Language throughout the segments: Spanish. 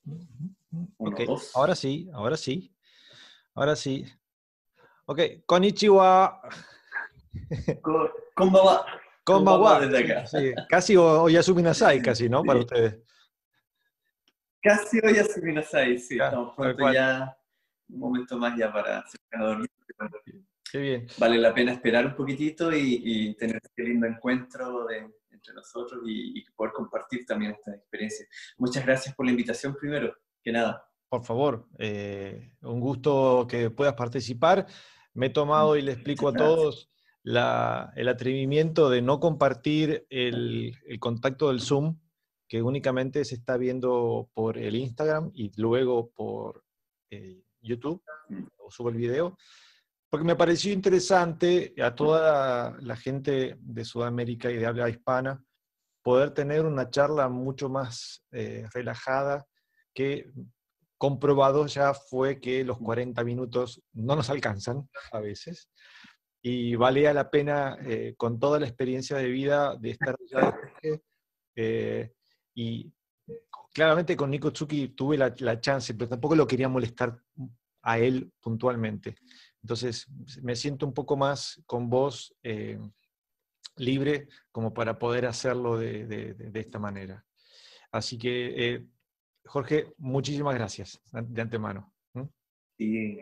Uno, Ok, dos. ahora sí, ahora sí, ahora sí. Ok, konnichiwa. ¿Cómo va? ¿Cómo va Konbanwa. desde Sí, acá? sí, casi oyasumi nasai, casi, ¿no? Para Sí. ustedes. Casi hoy a Suminasai, sí, Ya, estamos tal pronto cual. ya, un momento más ya para acercar a dormir. Qué bien. Vale la pena esperar un poquitito y tener este lindo encuentro entre nosotros y poder compartir también esta experiencia. Muchas gracias por la invitación primero, que nada. Por favor, un gusto que puedas participar. Me he tomado y le explico Muchas a gracias. todos el atrevimiento de no compartir el contacto del Zoom, que únicamente se está viendo por el Instagram y luego por YouTube, o subo el video, porque me pareció interesante a toda la gente de Sudamérica y de habla hispana poder tener una charla mucho más relajada, que comprobado ya fue que los 40 minutos no nos alcanzan a veces, y valía la pena, con toda la experiencia de vida de estar allá de Jorge, y claramente con Nico Tsuki tuve la chance, pero tampoco lo quería molestar a él puntualmente. Entonces me siento un poco más con vos, libre, como para poder hacerlo de esta manera. Así que, Jorge, muchísimas gracias de antemano. ¿Mm? Y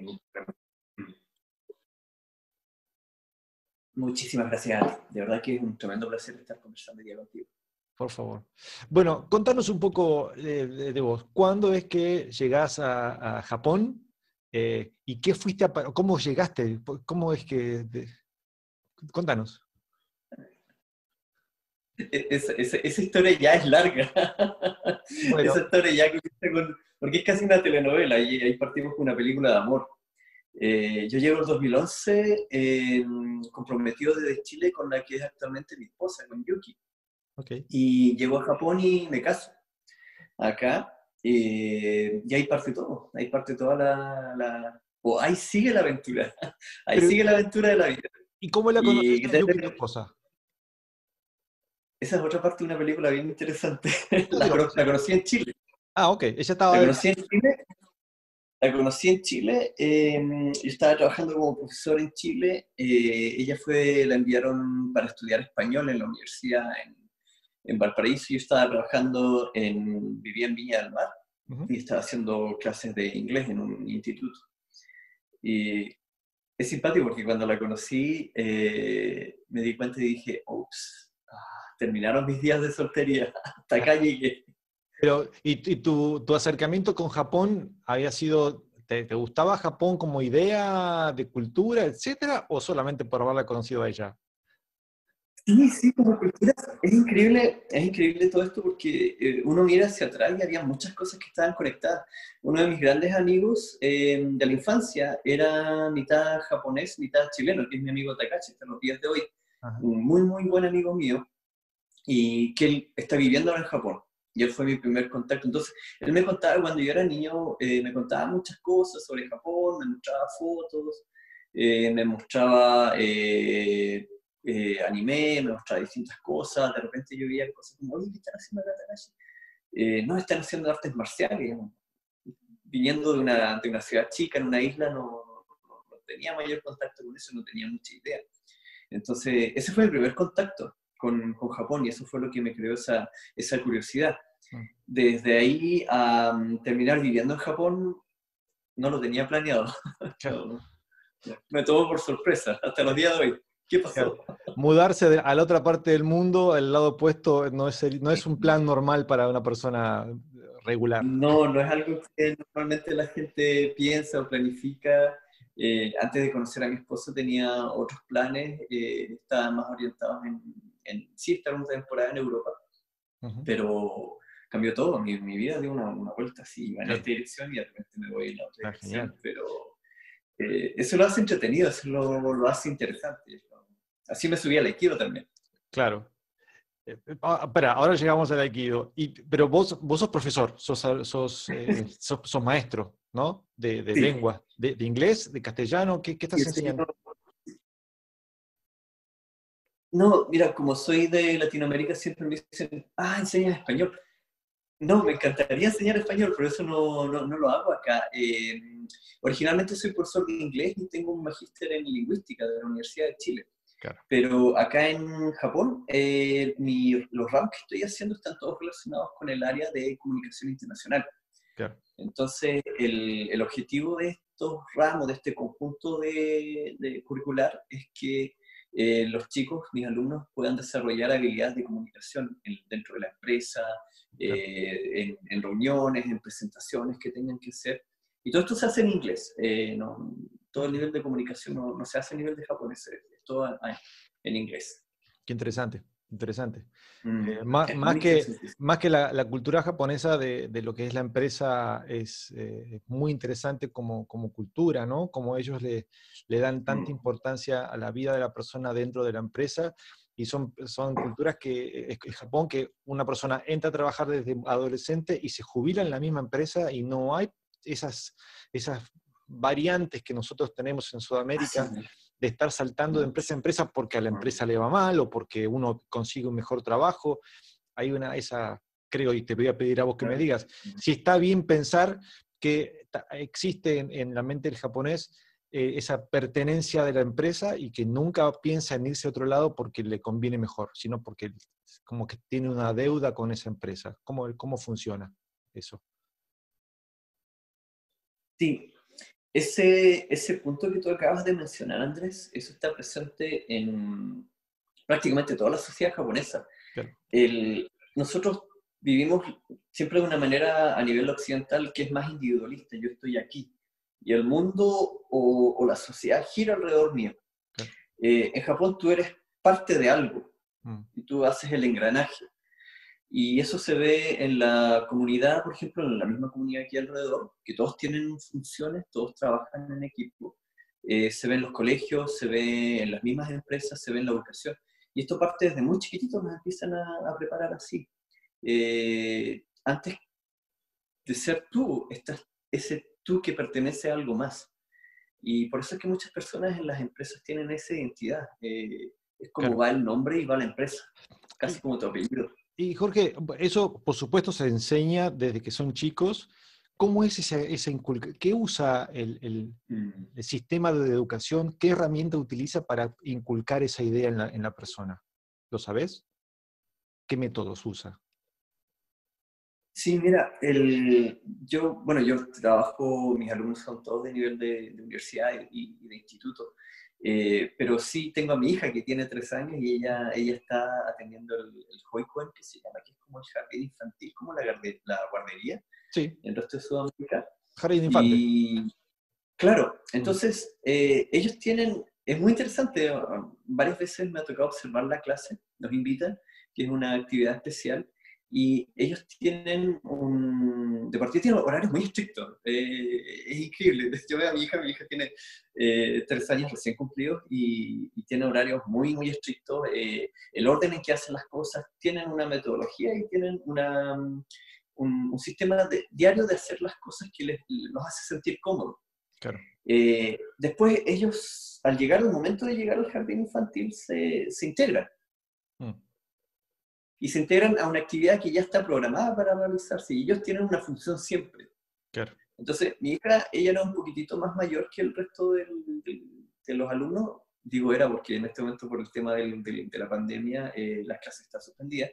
muchísimas gracias a ti. De verdad que es un tremendo placer estar conversando hoy día contigo. Por favor. Bueno, contanos un poco de vos. ¿Cuándo es que llegás a Japón? ¿Y qué fuiste cómo llegaste? ¿Cómo es que... contanos. Esa historia ya es larga. Esa Bueno, historia ya comienza porque es casi una telenovela y ahí partimos con una película de amor. Yo llego el 2011 comprometido desde Chile con la que es actualmente mi esposa, con Yuki. ok. Y llego a Japón y me caso acá. Y ahí parte todo. Ahí parte toda o ahí sigue la aventura. Ahí Pero, sigue la aventura de la vida. ¿y cómo la Y conociste a Yuki, tu esposa? esa es otra parte de una película bien interesante. No digo, La conocí en Chile. ah, ok, ella La estaba de... conocí en Chile. La conocí en Chile. Yo estaba trabajando como profesor en Chile. Ella la enviaron para estudiar español en la universidad en Valparaíso. Yo estaba trabajando vivía en Viña del Mar Ujú. y estaba haciendo clases de inglés en un instituto. Y es simpático porque cuando la conocí me di cuenta y dije, ups, terminaron mis días de soltería. Hasta acá llegué. Pero, ¿y tu acercamiento con Japón había sido, te gustaba Japón como idea de cultura, etcétera, o solamente por haberla conocido a ella? Sí, sí, como cultura es increíble todo esto porque uno mira hacia atrás y había muchas cosas que estaban conectadas. Uno de mis grandes amigos de la infancia era mitad japonés, mitad chileno, que es mi amigo Takashi hasta los días de hoy. Ajá. Un muy, muy buen amigo mío y que él está viviendo ahora en Japón. Y él fue mi primer contacto. Entonces, él me contaba cuando yo era niño, me contaba muchas cosas sobre Japón, me mostraba fotos, me mostraba anime, me mostraba distintas cosas. De repente yo veía cosas como, oye, ¿qué están haciendo acá, Takashi? No, están haciendo artes marciales. Viniendo de una ciudad chica, en una isla, no tenía mayor contacto con eso, no tenía mucha idea. Entonces, ese fue el primer contacto con Japón y eso fue lo que me creó esa curiosidad. Mm. Desde ahí a terminar viviendo en Japón, no lo tenía planeado. Claro, No, me tomó por sorpresa hasta los días de hoy. ¿Qué claro. pasó? Mudarse a la otra parte del mundo, al lado opuesto, no es un plan normal para una persona regular. No, no es algo que normalmente la gente piensa o planifica. Antes de conocer a mi esposo tenía otros planes, estaban más orientados sí, estar una temporada en Europa, Ujú. pero cambió todo, mi vida dio una vuelta así, iba en Claro, esta dirección y de repente me voy en la otra genial. dirección, pero eso lo hace entretenido, eso lo hace interesante. Así me subí al Aikido también. Claro. Espera, ahora llegamos al Aikido. Pero vos sos profesor, sos maestro, ¿no? De Sí, lengua, de inglés, de castellano, ¿qué y estás enseñando? no, mira, como soy de Latinoamérica siempre me dicen, enseñas español. No, me encantaría enseñar español, pero eso no lo hago acá. Originalmente soy profesor de inglés y tengo un magíster en lingüística de la Universidad de Chile. Claro, Pero acá en Japón, los ramos que estoy haciendo están todos relacionados con el área de comunicación internacional. claro. Entonces, el objetivo de estos ramos, de este conjunto de curricular, es que los chicos, mis alumnos, puedan desarrollar habilidades de comunicación dentro de la empresa, Claro. en reuniones, en presentaciones que tengan que hacer. Y todo esto se hace en inglés. Todo el nivel de comunicación no se hace a nivel de japonés, es todo en inglés. Qué interesante, interesante. Es Más muy que, interesante. más que la cultura japonesa de lo que es la empresa es muy interesante como cultura, ¿no? Como ellos le dan tanta Mm. importancia a la vida de la persona dentro de la empresa y son culturas que, en Japón, que una persona entra a trabajar desde adolescente y se jubila en la misma empresa y no hay esas variantes que nosotros tenemos en Sudamérica de estar saltando de empresa a empresa porque a la empresa le va mal o porque uno consigue un mejor trabajo. Hay creo, y te voy a pedir a vos que me digas, si está bien pensar que existe en la mente del japonés esa pertenencia de la empresa y que nunca piensa en irse a otro lado porque le conviene mejor, sino porque como que tiene una deuda con esa empresa. ¿Cómo funciona eso? Sí, ese punto que tú acabas de mencionar, Andrés, eso está presente en prácticamente toda la sociedad japonesa. Claro. Nosotros vivimos siempre de una manera a nivel occidental que es más individualista. Yo estoy aquí y el mundo o la sociedad gira alrededor mío. Claro. En Japón tú eres parte de algo Mm. y tú haces el engranaje. Y eso se ve en la comunidad, por ejemplo, en la misma comunidad aquí alrededor, que todos tienen funciones, todos trabajan en equipo. Se ve en los colegios, se ve en las mismas empresas, se ve en la educación. Y esto parte desde muy chiquititos, nos empiezan a preparar así. Antes de ser tú, estás ese tú que pertenece a algo más. Y por eso es que muchas personas en las empresas tienen esa identidad. Es como Claro. va el nombre y va la empresa, casi Y, como tu apellido. y Jorge, eso por supuesto se enseña desde que son chicos. ¿Cómo es esa ¿Qué usa Mm. el sistema de educación? ¿Qué herramienta utiliza para inculcar esa idea en la persona? ¿Lo sabes? ¿Qué métodos usa? Sí, mira, yo trabajo, mis alumnos son todos de nivel de universidad y de instituto, pero sí tengo a mi hija que tiene 3 años y ella está atendiendo el Hoikuen, que se llama, que es como el jardín infantil, como la guardería Sí, en el resto de Sudamérica. jardín de infante. Y claro, Mm. entonces ellos tienen, es muy interesante, varias veces me ha tocado observar la clase, nos invitan, que es una actividad especial, y ellos tienen de partida tienen horarios muy estrictos, es increíble, yo veo a mi hija tiene 3 años recién cumplidos y tiene horarios muy estrictos, el orden en que hacen las cosas, tienen una metodología y tienen un sistema diario de hacer las cosas que los hace sentir cómodos. Claro. Después ellos, al llegar al momento de llegar al jardín infantil, se integran. Mm. Y se integran a una actividad que ya está programada para realizarse. Y ellos tienen una función siempre. Claro. Entonces, mi hija, ella era un poquitito más mayor que el resto de los alumnos. Digo era porque en este momento, por el tema de la pandemia, las clases están suspendidas.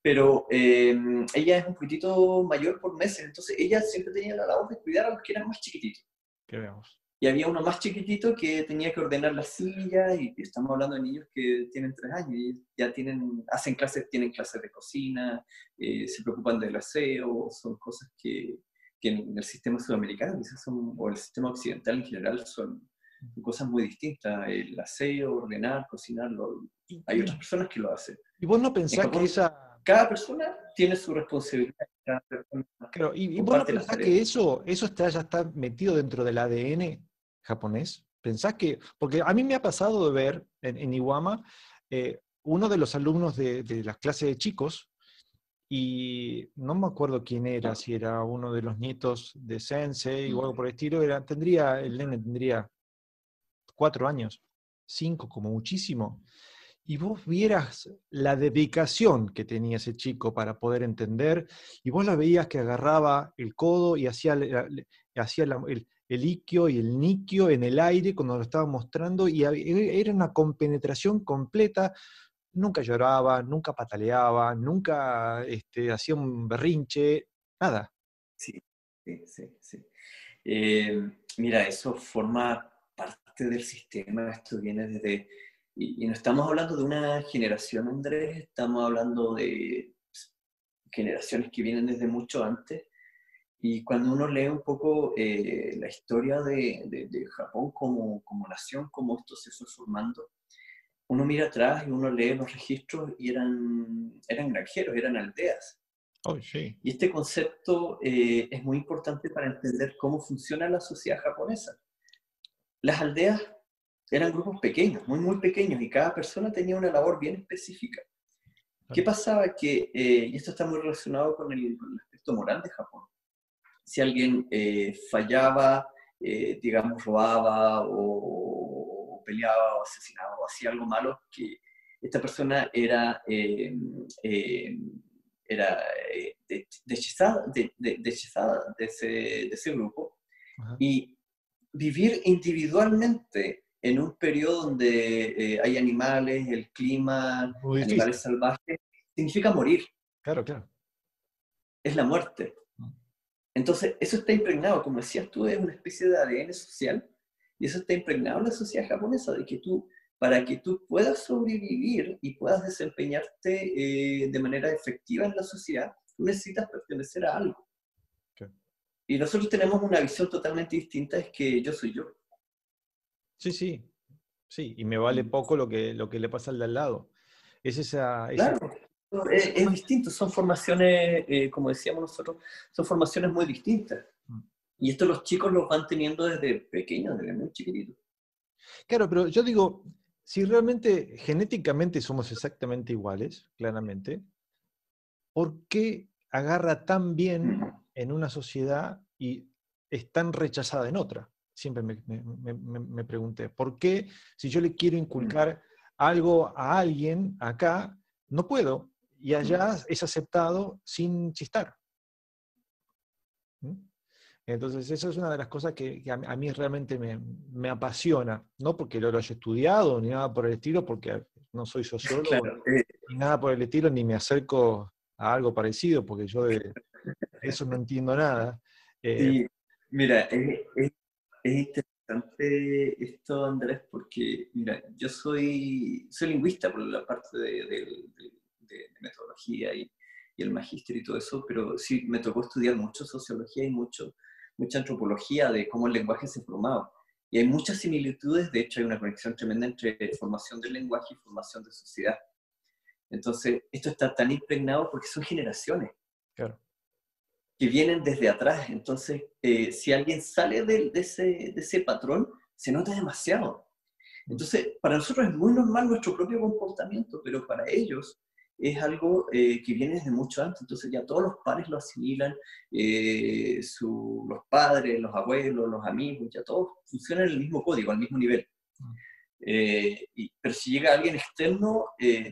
Pero ella es un poquitito mayor por meses. Entonces, ella siempre tenía la labor de cuidar a los que eran más chiquititos. Que veamos. Y había uno más chiquitito que tenía que ordenar las sillas, y estamos hablando de niños que tienen 3 años, y ya tienen clases de cocina, se preocupan del aseo, son cosas que en el sistema sudamericano quizás o el sistema occidental en general son cosas muy distintas. El aseo, ordenar, cocinar, Y, hay otras y- personas que lo hacen. y vos no En pensás que Japón, esa... cada persona tiene su responsabilidad, cada persona Claro, y vos no comparte las pensás tareas. que eso ya está metido dentro del ADN japonés. ¿Pensás que...? Porque a mí me ha pasado de ver en Iwama uno de los alumnos de las clases de chicos, y no me acuerdo quién era, si era uno de los nietos de Sensei o algo por el estilo, el nene tendría 4 años, 5 como muchísimo. y vos vieras la dedicación que tenía ese chico para poder entender, y vos la veías que agarraba el codo y hacía, hacía el iquio y el niquio en el aire cuando lo estaba mostrando, y era una compenetración completa. Nunca lloraba, nunca pataleaba, nunca hacía un berrinche, nada. Sí, sí, sí, sí. Mira, eso forma parte del sistema, esto viene desde... Y no estamos hablando de una generación, Andrés, estamos hablando de generaciones que vienen desde mucho antes. Y cuando uno lee un poco la historia de Japón como nación, cómo esto se fue formando, uno mira atrás y uno lee los registros y eran granjeros, eran aldeas. Oh, sí. Y este concepto es muy importante para entender cómo funciona la sociedad japonesa. Las aldeas eran grupos pequeños, muy, muy pequeños, y cada persona tenía una labor bien específica. ¿Qué pasaba? Y esto está muy relacionado con el aspecto moral de Japón. Si alguien fallaba, digamos, robaba o peleaba o asesinaba o hacía algo malo, que esta persona era deshechada de ese grupo, Ajá. y vivir individualmente en un periodo donde hay animales, el clima, Muy difícil. animales salvajes, significa morir, Claro, claro. es la muerte. Entonces, eso está impregnado, como decías tú, es una especie de ADN social, y eso está impregnado en la sociedad japonesa, de que para que tú puedas sobrevivir y puedas desempeñarte de manera efectiva en la sociedad, tú necesitas pertenecer a algo. Claro. Y nosotros tenemos una visión totalmente distinta, es que yo soy yo. Sí, sí, sí, y me vale poco lo que le pasa al de al lado. Es esa Claro, es distinto, son formaciones, como decíamos nosotros, son formaciones muy distintas. Y esto los chicos los van teniendo desde pequeños, desde muy chiquititos. Claro, pero yo digo, si realmente genéticamente somos exactamente iguales, claramente, ¿por qué agarra tan bien Mm. en una sociedad y es tan rechazada en otra? Siempre me pregunté, ¿por qué si yo le quiero Mm. inculcar algo a alguien acá, no puedo? Y Mm. allá es aceptado sin chistar. ¿Mm? Entonces, eso es una de las cosas que a mí realmente me apasiona, no porque lo haya estudiado ni nada por el estilo, porque no soy sociólogo Claro, ni nada por el estilo, ni me acerco a algo parecido, porque yo de eso no entiendo nada. Eh, sí, mira, es interesante esto, Andrés, porque, mira, yo soy lingüista por la parte de metodología y el magíster y todo eso, pero sí me tocó estudiar mucho sociología y mucha antropología de cómo el lenguaje se formaba. Y hay muchas similitudes, de hecho hay una conexión tremenda entre formación del lenguaje y formación de sociedad. Entonces, esto está tan impregnado porque son generaciones claro. que vienen desde atrás. Entonces, si alguien sale de ese patrón, se nota demasiado. Mm. Entonces, para nosotros es muy normal nuestro propio comportamiento, pero para ellos es algo que viene desde mucho antes. Entonces ya todos los pares lo asimilan, los padres, los abuelos, los amigos, ya todos funcionan en el mismo código, al mismo nivel. Mm. Pero si llega alguien externo,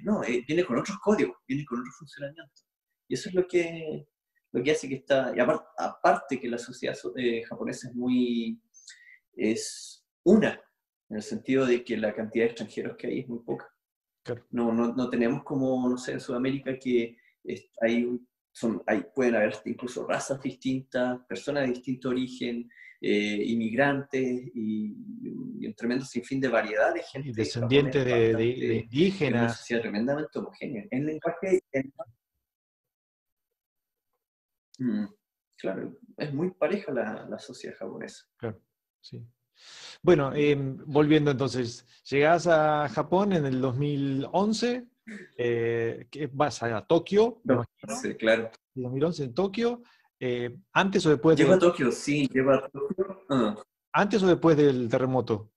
no, viene con otros códigos, viene con otro funcionamiento. Y eso es lo que hace que está, y aparte que la sociedad japonesa es una, en el sentido de que la cantidad de extranjeros que hay es muy poca. Claro. No tenemos como, no sé, en Sudamérica que pueden haber incluso razas distintas, personas de distinto origen, inmigrantes y un tremendo sinfín de variedad de Y gente. Japón descendientes de es una indígenas. sociedad tremendamente homogénea. En lenguaje, mm, claro, es muy pareja la sociedad japonesa. Claro, sí. Bueno, volviendo entonces, llegás a Japón en el 2011, que vas a Tokio, me imagino, Sí, claro. 2011 en Tokio, antes o después Llego a Tokio, sí, llego a Tokio. antes o después del terremoto.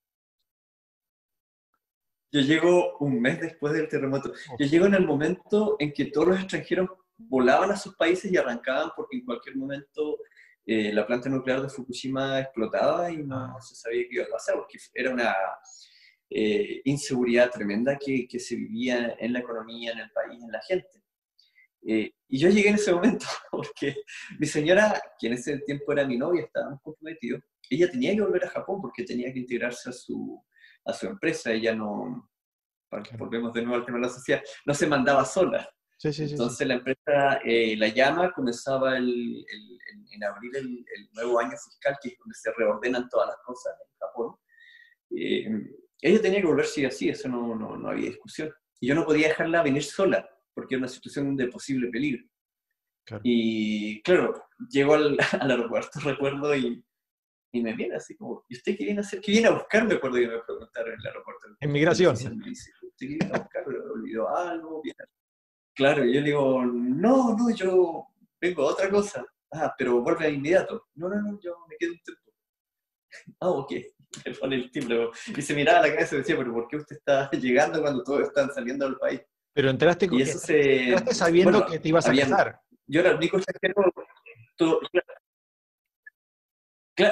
Yo llego un mes después del terremoto. Oh, Yo llego en el momento en que todos los extranjeros volaban a sus países y arrancaban porque en cualquier momento la planta nuclear de Fukushima explotaba y no ah, se sabía qué iba a pasar, porque inseguridad tremenda que se vivía en la economía, en el país, en la gente. Y yo llegué en ese momento porque mi señora, que en ese tiempo era mi novia, estábamos comprometidos, ella tenía que volver a Japón porque tenía que integrarse a su empresa. Ella no, Claro. volvemos de nuevo al tema de la sociedad, no se mandaba sola. Sí, sí, sí, sí. Entonces la empresa la llama, comenzaba en abril el nuevo año fiscal, que es donde se reordenan todas las cosas en Japón. Ella tenía que volver sí así, eso no había discusión. Y yo no podía dejarla venir sola, porque era una situación de posible peligro. Claro. Y claro, llego al aeropuerto, recuerdo, y me viene así como, ¿y usted qué viene a hacer? ¿Qué viene a buscar? Me acuerdo que me preguntaron en el aeropuerto. El oficial Inmigración. me dice, ¿usted qué viene a buscar? ¿Olvidó algo? Claro, y yo le digo, no, yo vengo a otra cosa. Ah, pero vuelve de inmediato. No, yo me quedo un tiempo. Ah, ok. Me pone el timbre. Y se miraba a la cabeza y decía, pero ¿por qué usted está llegando cuando todos están saliendo del país? Pero entraste, Y eso se... entraste sabiendo Bueno, que te ibas a habían... casar. Yo era el único extranjero...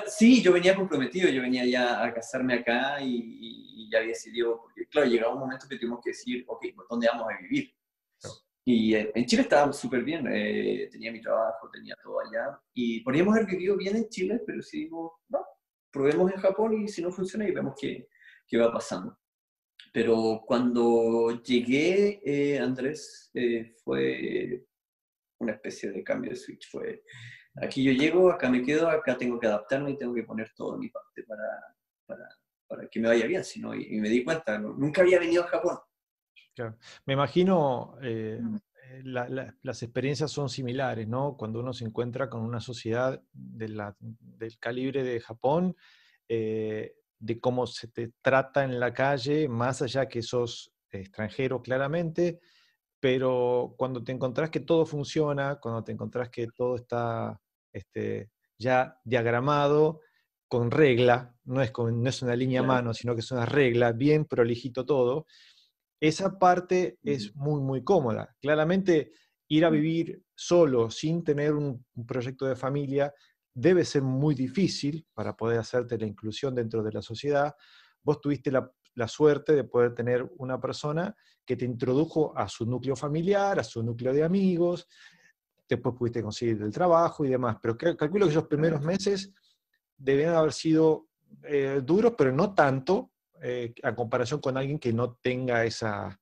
Sí, yo venía comprometido, yo venía ya a casarme acá y ya había decidido, porque claro, llegaba un momento que tuvimos que decir, ok, ¿dónde vamos a vivir? Claro. Y en Chile estaba súper bien, tenía mi trabajo, tenía todo allá, y podríamos haber vivido bien en Chile, pero si digo, no, probemos en Japón y si no funciona y vemos qué va pasando. Pero cuando llegué, Andrés, fue una especie de cambio de switch, fue aquí yo llego, acá me quedo, acá tengo que adaptarme y tengo que poner todo de mi parte para, para que me vaya bien, sino, y me di cuenta, nunca había venido a Japón. Claro. Me imagino, las experiencias son similares, ¿no? Cuando uno se encuentra con una sociedad del calibre de Japón, de cómo se te trata en la calle, más allá que sos extranjero claramente, pero cuando te encontrás que todo funciona, cuando te encontrás que todo está ya diagramado, con regla, no es una línea a Claro. mano, sino que es una regla, bien prolijito todo, esa parte es muy, muy cómoda. Claramente, ir a vivir solo, sin tener un proyecto de familia, debe ser muy difícil para poder hacerte la inclusión dentro de la sociedad. Vos tuviste la suerte de poder tener una persona que te introdujo a su núcleo familiar, a su núcleo de amigos, después pudiste conseguir el trabajo y demás, pero calculo que esos primeros meses deben haber sido duros, pero no tanto a comparación con alguien que no tenga esa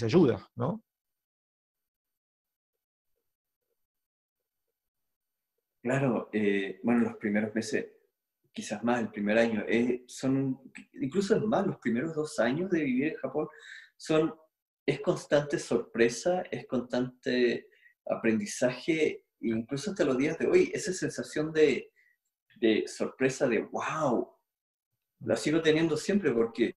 ayuda, ¿no? Claro, bueno, los primeros meses, quizás más el primer año, incluso es más, los primeros 2 años de vivir en Japón son, es constante sorpresa, es constante aprendizaje, e incluso hasta los días de hoy, esa sensación de sorpresa, de wow, la sigo teniendo siempre porque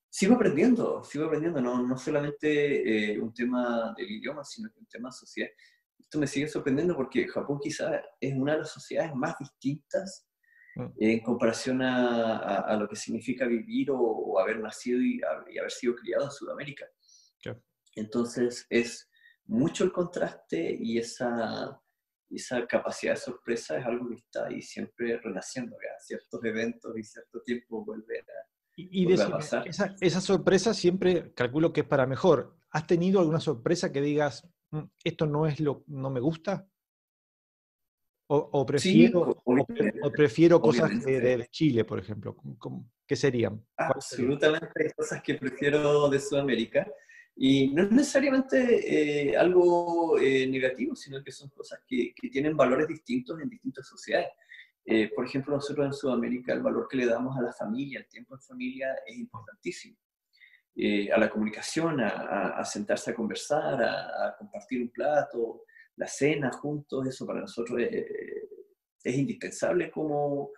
sigo aprendiendo, no solamente un tema del idioma, sino que un tema social. Esto me sigue sorprendiendo porque Japón quizás es una de las sociedades más distintas Mm. en comparación a lo que significa vivir o haber nacido y haber sido criado en Sudamérica. Claro. Entonces es mucho el contraste y esa capacidad de sorpresa es algo que está ahí siempre renaciendo. A ciertos eventos y cierto tiempo Y vuelve a decime, pasar. esa sorpresa siempre calculo que es para mejor. ¿Has tenido alguna sorpresa que digas, esto no me gusta? O Sí, prefiero, o obviamente. prefiero cosas Obviamente. de Chile, por ejemplo. ¿Qué serían? ¿Cuáles serían? Absolutamente hay cosas que prefiero de Sudamérica y no es necesariamente algo negativo, sino que son cosas que tienen valores distintos en distintas sociedades. Por ejemplo, nosotros en Sudamérica el valor que le damos a la familia, al tiempo en familia, es importantísimo. A la comunicación, a sentarse a conversar, a compartir un plato, la cena juntos, eso para nosotros es indispensable como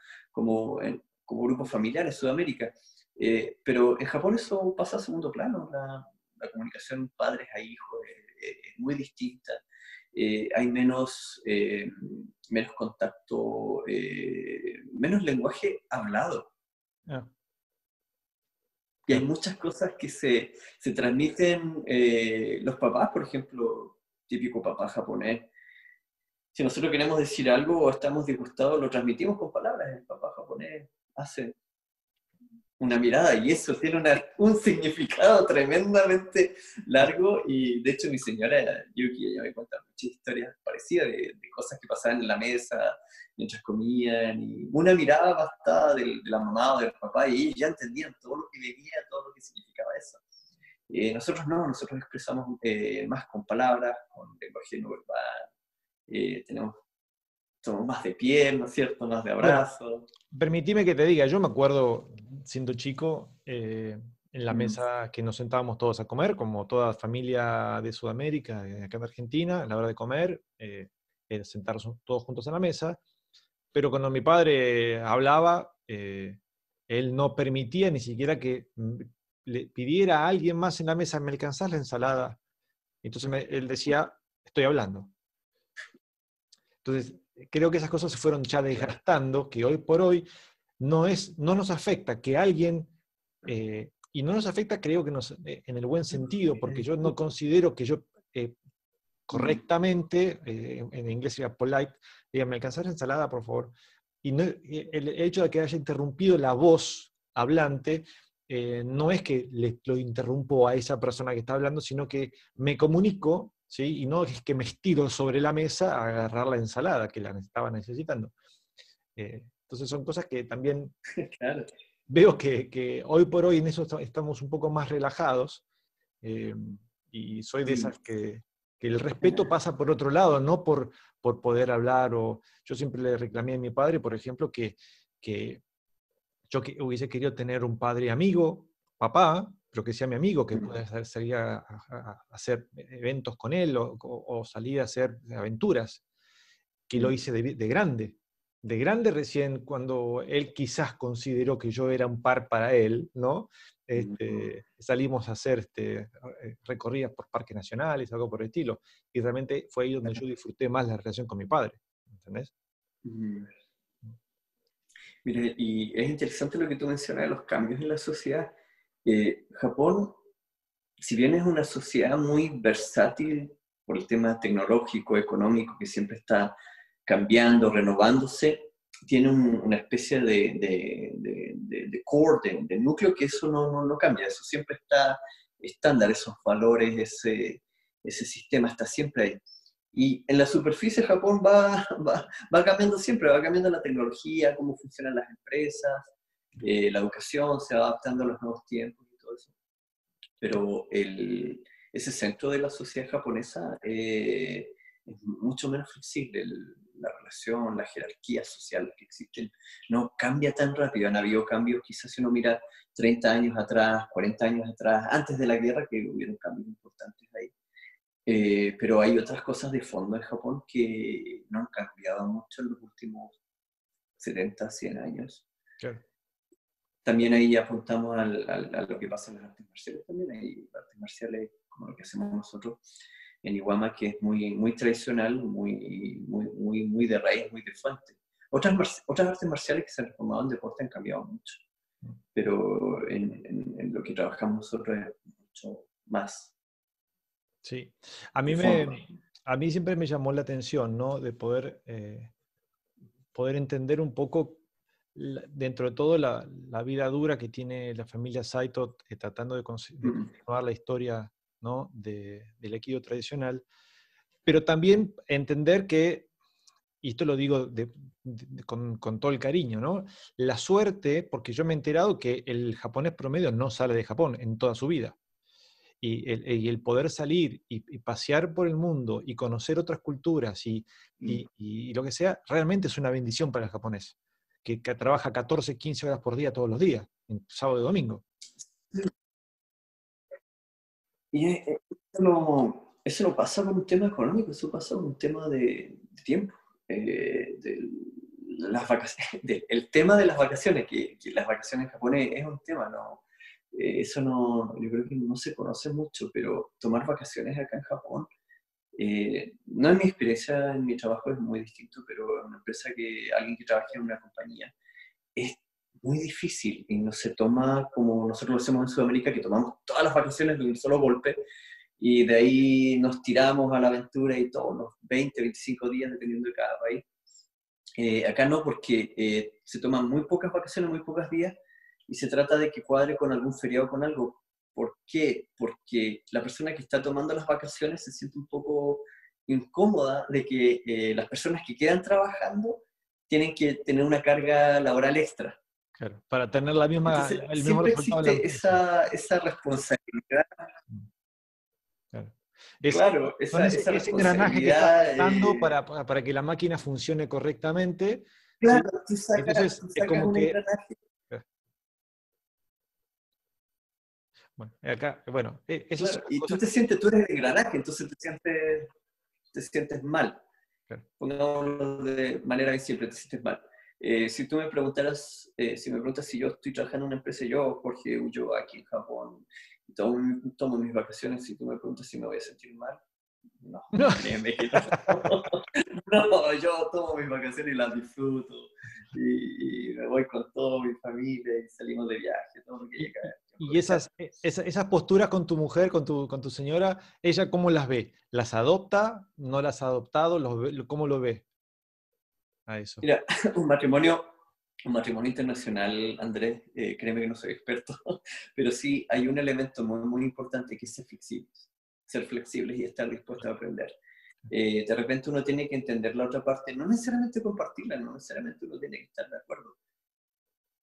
grupo familiar en Sudamérica. Pero en Japón eso pasa a segundo plano, la comunicación padres a hijos es muy distinta. Hay menos contacto, menos lenguaje hablado. Ah, Y hay claro. muchas cosas que se transmiten, los papás, por ejemplo, típico papá japonés. Si nosotros queremos decir algo o estamos disgustados, lo transmitimos con palabras. El papá japonés hace. una mirada, y eso tiene un significado tremendamente largo, y de hecho mi señora Yuki, ella me cuenta muchas historias parecidas de cosas que pasaban en la mesa mientras comían, y una mirada bastada de la mamá o del papá, y ellos ya entendían todo lo que venía, todo lo que significaba eso. Nosotros no, nosotros expresamos más con palabras, con lenguaje no verbal, somos más de piel, ¿no es cierto?, más de Bueno, abrazo. permitime que te diga, yo me acuerdo siendo chico, en la Mm. mesa que nos sentábamos todos a comer, como toda familia de Sudamérica, acá en Argentina, a la hora de comer, era sentarnos todos juntos en la mesa, pero cuando mi padre hablaba, él no permitía ni siquiera que le pidiera a alguien más en la mesa, ¿me alcanzás la ensalada? Entonces él decía, estoy hablando. Entonces, creo que esas cosas se fueron ya desgastando, que hoy por hoy no nos afecta que alguien, y no nos afecta creo que en el buen sentido, porque yo no considero que yo correctamente, en inglés sería polite, diga, ¿me alcanzás la ensalada, por favor? Y el hecho de que haya interrumpido la voz hablante, no es que lo interrumpo a esa persona que está hablando, sino que me comunico, ¿sí? Y no es que me estiro sobre la mesa a agarrar la ensalada que la estaba necesitando. Entonces son cosas que también Claro. veo que hoy por hoy en eso estamos un poco más relajados, eh, y soy de esas que el respeto pasa por otro lado, no por poder hablar. Yo siempre le reclamé a mi padre, por ejemplo, que yo hubiese querido tener un padre amigo, papá, pero que sea mi amigo, que pueda salir a hacer eventos con él o salir a hacer aventuras, que lo hice de grande. De grande recién, cuando él quizás consideró que yo era un par para él, ¿no? Salimos a hacer recorridas por parques nacionales, algo por el estilo, y realmente fue ahí donde yo disfruté más la relación con mi padre, ¿entendés? Mire, y es interesante lo que tú mencionas de los cambios en la sociedad. Japón, si bien es una sociedad muy versátil por el tema tecnológico, económico, que siempre está cambiando, renovándose, tiene una especie de core, de núcleo, que eso no cambia, eso siempre está estándar, esos valores, ese sistema está siempre ahí. Y en la superficie Japón va cambiando siempre, va cambiando la tecnología, cómo funcionan las empresas, la educación se va adaptando a los nuevos tiempos y todo eso. Pero ese centro de la sociedad japonesa es mucho menos flexible. La relación, las jerarquías sociales que existen no cambia tan rápido. Han habido cambios, quizás si uno mira 30 años atrás, 40 años atrás, antes de la guerra, que hubieron cambios importantes ahí. Pero hay otras cosas de fondo en Japón que no han cambiado mucho en los últimos 70, 100 años. Claro. También ahí apuntamos a lo que pasa en las artes marciales. También hay artes marciales como lo que hacemos nosotros en Iwama, que es muy tradicional, muy de raíz, muy de fuente. Otras artes marciales que se han transformado en deporte han cambiado mucho, pero en lo que trabajamos nosotros es mucho más Sí, de fondo. a mí siempre me llamó la atención, ¿no? De poder entender un poco, dentro de todo, la vida dura que tiene la familia Saito, tratando de continuar la historia, ¿no? del Aikido tradicional, pero también entender que, y esto lo digo con todo el cariño, ¿no? La suerte, porque yo me he enterado que el japonés promedio no sale de Japón en toda su vida. Y el poder salir y pasear por el mundo y conocer otras culturas y lo que sea, realmente es una bendición para el japonés, que trabaja 14, 15 horas por día todos los días, sábado y domingo. Y eso no pasa por un tema económico, eso pasa por un tema de tiempo. De las vacaciones, el tema de las vacaciones, que las vacaciones en Japón es un tema, ¿no? Eso no, yo creo que no se conoce mucho, pero tomar vacaciones acá en Japón, no en mi experiencia, en mi trabajo es muy distinto, pero en una empresa alguien que trabaja en una compañía, es muy difícil y no se toma como nosotros lo hacemos en Sudamérica, que tomamos todas las vacaciones de un solo golpe y de ahí nos tiramos a la aventura y todos los 20, 25 días, dependiendo de cada país. Acá no, porque se toman muy pocas vacaciones, muy pocos días, y se trata de que cuadre con algún feriado, con algo. ¿Por qué? Porque la persona que está tomando las vacaciones se siente un poco incómoda de que las personas que quedan trabajando tienen que tener una carga laboral extra. Claro, para tener la misma, Entonces, el mismo siempre resultado en la existe empresa. esa responsabilidad. Mm, claro. Claro, Son esa ese engranaje que está responsabilidad. apretando para que la máquina funcione correctamente, ¿sí? Claro, Entonces, tú es sacas como un que, engranaje. bueno, acá, bueno, esas son Claro, las y tú cosas te sientes, tú eres el engranaje, entonces te sientes mal. que, Pongámoslo de manera bien simple, te sientes mal. Si tú me preguntaras, si me preguntas si yo estoy trabajando en una empresa, yo, Jorge Ulloa, aquí en Japón, tomo mis vacaciones, si tú me preguntas si me voy a sentir mal, no, no. créeme que no. No, yo tomo mis vacaciones y las disfruto, y me voy con toda mi familia, y salimos de viaje, todo lo que haya Y, que y- y aprovechar. esas posturas con tu mujer, con tu señora, ¿ella cómo las ve? ¿Las adopta? ¿No las ha adoptado? ¿Cómo lo ve a eso? Mira, un matrimonio internacional, Andrés, créeme que no soy experto, pero sí hay un elemento muy, muy importante que es ser flexibles y estar dispuestos a aprender. De repente uno tiene que entender la otra parte, no necesariamente compartirla, no necesariamente uno tiene que estar de acuerdo,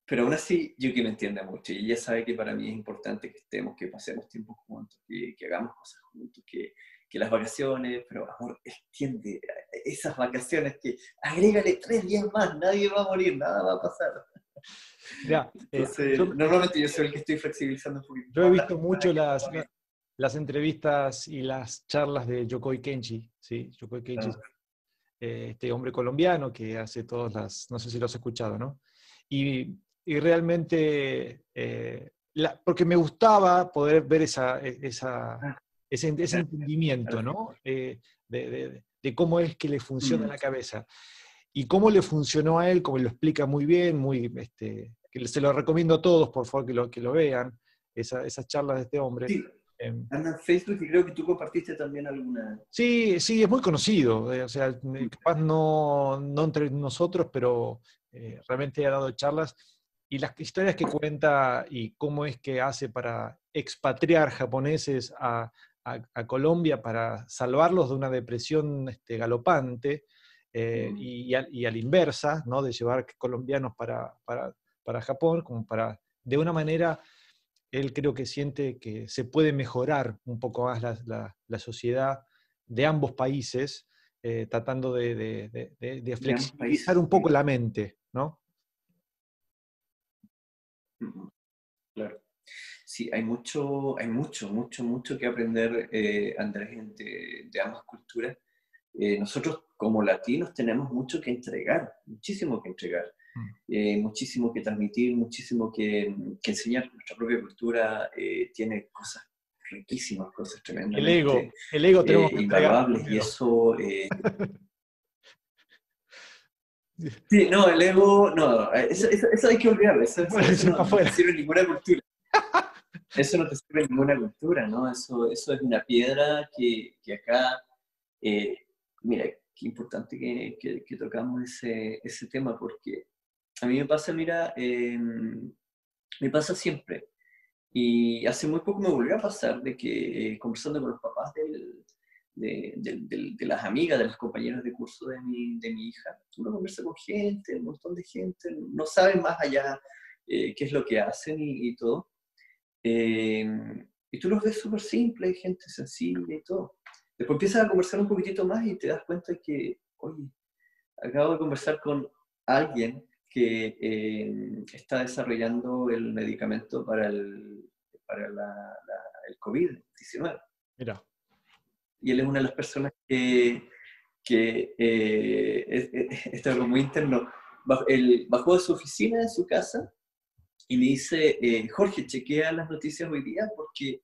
pero aún así Yuki me entiende mucho y ella sabe que para mí es importante que estemos, que pasemos tiempo juntos, que hagamos cosas juntos, que las vacaciones, pero amor, extiende esas vacaciones, que agrégale 3 días más, nadie va a morir, nada va a pasar. Mira, Entonces, normalmente yo soy el que estoy flexibilizando un poquito yo he más visto mucho para que las, todo bien. las entrevistas y las charlas de Yokoi Kenji, ¿sí? Yokoi Kenji, Claro. este hombre colombiano que hace todas las, no sé si lo has escuchado, ¿no? Y realmente, porque me gustaba poder ver Ah, ese entendimiento, claro. ¿no? De cómo es que le funciona Mm, la cabeza. Y cómo le funcionó a él, como lo explica muy bien, que se lo recomiendo a todos, por favor, que lo vean, esas charlas de este hombre. sí, Em, anda en Facebook y creo que tú compartiste también alguna. Sí, sí, es muy conocido, o sea, capaz no entre nosotros, pero realmente ha dado charlas y las historias que cuenta y cómo es que hace para expatriar japoneses a Colombia para salvarlos de una depresión galopante Mm, y a la inversa, ¿no? De llevar colombianos para Japón, como para, de una manera él creo que siente que se puede mejorar un poco más la sociedad de ambos países, tratando de de ambos flexibilizar países. un poco la mente, ¿no? Mm, claro. Sí, hay mucho que aprender, Andrés, de ambas culturas. Nosotros como latinos tenemos mucho que entregar, muchísimo que entregar, Mm. muchísimo que transmitir, muchísimo que enseñar. Nuestra propia cultura tiene cosas riquísimas, cosas El ego, tremendamente el ego tenemos que entregarlo invaluables y primero. eso. Sí, no, el ego, no, eso hay que olvidarlo, eso Bueno, no, para no te afuera. sirve en ninguna cultura. Eso no te sirve en ninguna cultura, ¿no? Eso es una piedra que acá, eh, mira, qué importante que tocamos ese tema, porque a mí me pasa, mira, me pasa siempre. Y hace muy poco me volvió a pasar de que conversando con los papás de las amigas, de las compañeras de curso de mi hija, uno conversa con gente, un montón de gente, no saben más allá qué es lo que hacen y todo. Eh, y tú los ves súper simples, gente sencilla y todo. Después empiezas a conversar un poquitito más y te das cuenta que, oye, acabo de conversar con alguien que está desarrollando el medicamento para el COVID-19. Mira, Y él es una de las personas que esto es algo muy interno, él bajó de su oficina, de su casa, y me dice, Jorge, chequea las noticias hoy día porque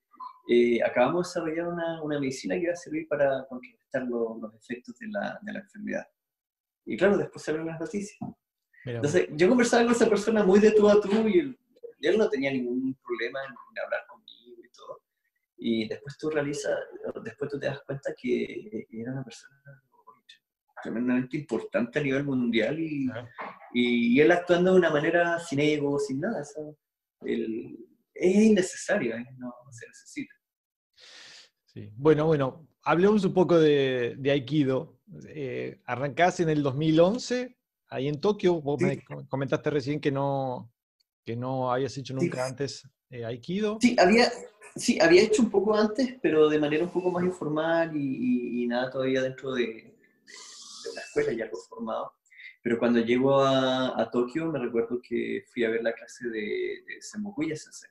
acabamos de desarrollar una medicina que va a servir para contrarrestar los efectos de la enfermedad. Y claro, después salieron las noticias. mira vos. Entonces, yo conversaba con esa persona muy de tú a tú y él no tenía ningún problema en hablar conmigo y todo. Y después tú te das cuenta que era una persona tremendamente importante a nivel mundial y él actuando de una manera sin ego, sin nada. ¿Sabes? es innecesario, no se necesita. Sí. Bueno, hablemos un poco de Aikido. Arrancaste en el 2011, ahí en Tokio. Vos Sí, me comentaste recién que no habías hecho sí, nunca antes Aikido. sí, había hecho un poco antes, pero de manera un poco más informal y nada todavía dentro de una escuela ya formado. Pero cuando llego a Tokio, me recuerdo que fui a ver la clase de Senmokuya Sensei.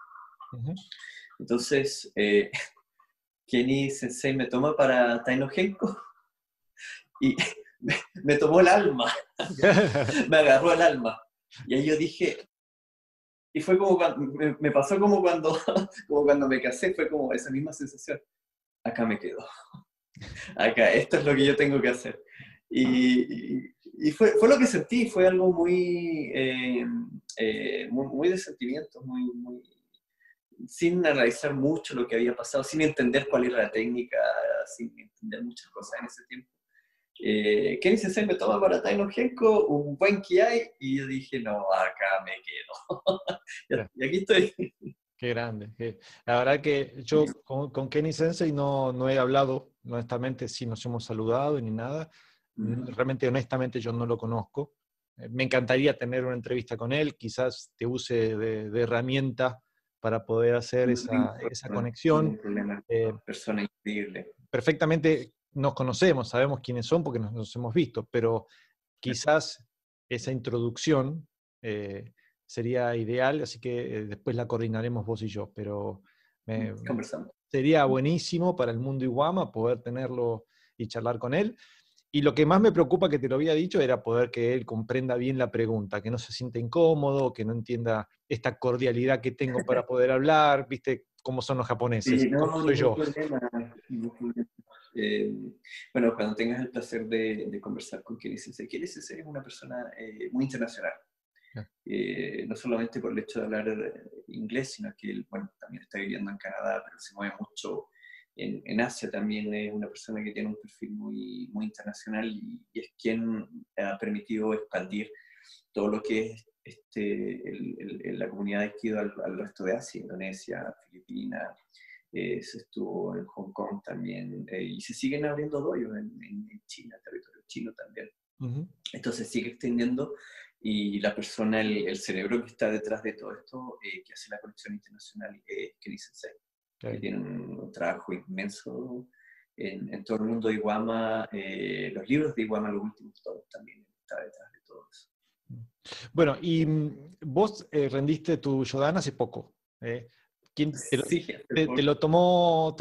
Ujú. Entonces, Kenny Sensei me toma para Taino Genko y me tomó el alma, me agarró el alma. Y ahí yo dije, y fue como me pasó como cuando, como cuando me casé, fue como esa misma sensación. Acá me quedo, acá, esto es lo que yo tengo que hacer. Y fue lo que sentí, fue algo muy de sentimientos, sin analizar mucho lo que había pasado, sin entender cuál era la técnica, sin entender muchas cosas en ese tiempo. Kenny Sensei me toma para Taino Genko, un buen Kiai, y yo dije, no, acá me quedo. Y aquí estoy. Qué grande. La verdad que yo con Kenny Sensei no he hablado, honestamente, sí nos hemos saludado ni nada. Realmente, honestamente, yo no lo conozco. Me encantaría tener una entrevista con él, quizás te use de herramienta para poder hacer esa conexión. Ningún problema. Eh, Persona increíble. Perfectamente nos conocemos, sabemos quiénes son porque nos hemos visto, pero quizás esa introducción sería ideal, así que después la coordinaremos vos y yo, pero Conversando. sería buenísimo para el mundo Iguama poder tenerlo y charlar con él. Y lo que más me preocupa, que te lo había dicho, era poder que él comprenda bien la pregunta, que no se sienta incómodo, que no entienda esta cordialidad que tengo para poder hablar, viste cómo son los japoneses, Sí, cómo no, soy ningún yo. problema. Ningún problema. Eh, bueno, cuando tengas el placer de conversar con Kenny Sensei es una persona muy internacional. No solamente por el hecho de hablar inglés, sino que él, bueno, también está viviendo en Canadá, pero se mueve mucho en Asia también. Es una persona que tiene un perfil muy internacional y es quien ha permitido expandir todo lo que es la comunidad de Aikido al resto de Asia, Indonesia, Filipinas, se estuvo en Hong Kong también, y se siguen abriendo dojos en China, territorio chino también. Uh-huh. Entonces sigue extendiendo y la persona, el cerebro que está detrás de todo esto, que hace la conexión internacional, es Kenny Sensei, que tiene un trabajo inmenso en todo el mundo de Iguama, los libros de Iguama, los últimos todos, también está detrás de todo eso. Bueno, y vos rendiste tu Shodan hace poco. ¿Quién Sí, te lo tomó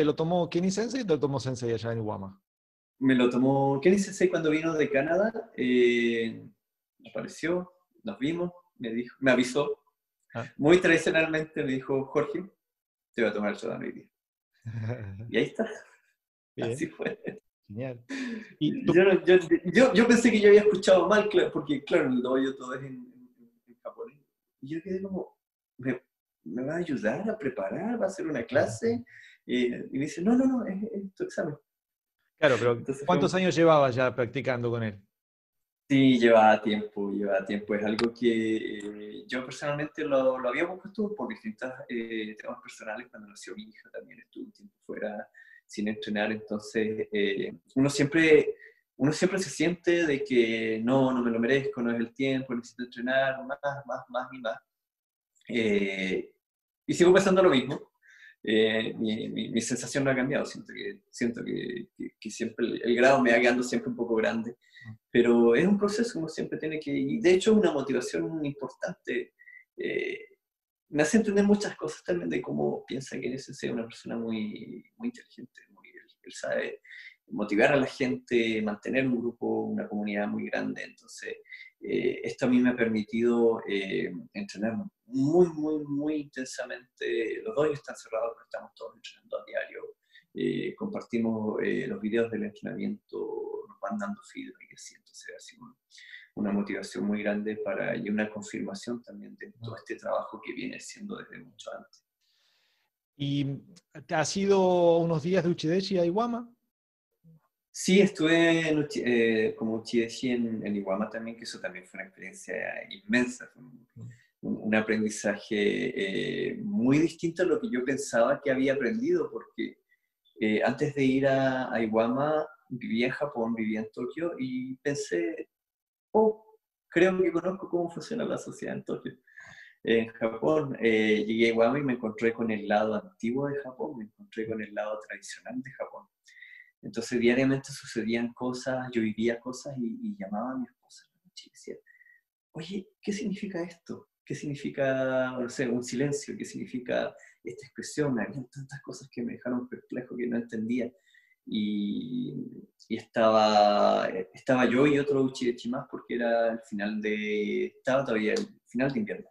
Kenny Sensei o te lo tomó Sensei allá en Iguama? me lo tomó Kenny Sensei cuando vino de Canadá, apareció, nos vimos, me avisó, Ah. muy tradicionalmente me dijo, Jorge, te voy a tomar el Shodan hoy día. Y ahí está, Bien, así fue. genial. ¿Y tú? Yo pensé que yo había escuchado mal, porque claro, en el dojo todo es en japonés. Y yo quedé como, ¿me va a ayudar a preparar? ¿Va a hacer una clase? Y me dice, no, es tu examen. Claro, pero Entonces fue ¿cuántos años llevabas ya practicando con él? Sí, lleva tiempo. Es algo que yo personalmente lo había puesto por distintos temas personales. Cuando nació mi hija también estuve un tiempo fuera sin entrenar. Entonces, uno siempre se siente de que no me lo merezco, no es el tiempo, necesito entrenar más y más. Y sigo pensando lo mismo. Mi sensación no ha cambiado. Siento que siempre el grado me va quedando siempre un poco grande. Pero es un proceso, uno siempre tiene que... Y de hecho, una motivación importante. Me hace entender muchas cosas también de cómo piensa que es una persona muy inteligente. Él sabe motivar a la gente, mantener un grupo, una comunidad muy grande. Entonces, esto a mí me ha permitido entrenar muy intensamente. Los dos están cerrados, pero estamos todos entrenando a diario. Compartimos los videos del entrenamiento, nos van dando feedback y así. Entonces, ha sido una motivación muy grande y una confirmación también de todo este trabajo que viene siendo desde mucho antes. ¿Y has ido unos días de Uchideshi a Iguama? Sí, estuve como Uchideshi en Iguama también, que eso también fue una experiencia inmensa. un aprendizaje muy distinto a lo que yo pensaba que había aprendido, porque antes de ir a Iwama vivía en Japón, vivía en Tokio, y pensé, oh, creo que conozco cómo funciona la sociedad en Tokio. En Japón, llegué a Iwama y me encontré con el lado antiguo de Japón, me encontré con el lado tradicional de Japón. Entonces diariamente sucedían cosas, yo vivía cosas y llamaba a mi esposa en la noche y decía, oye, ¿qué significa esto? ¿Qué significa, no sé, un silencio? ¿Qué significa esta expresión? Había tantas cosas que me dejaron perplejo que no entendía. Y, estaba yo y otro uchidechi más porque era el final estaba todavía el final de invierno.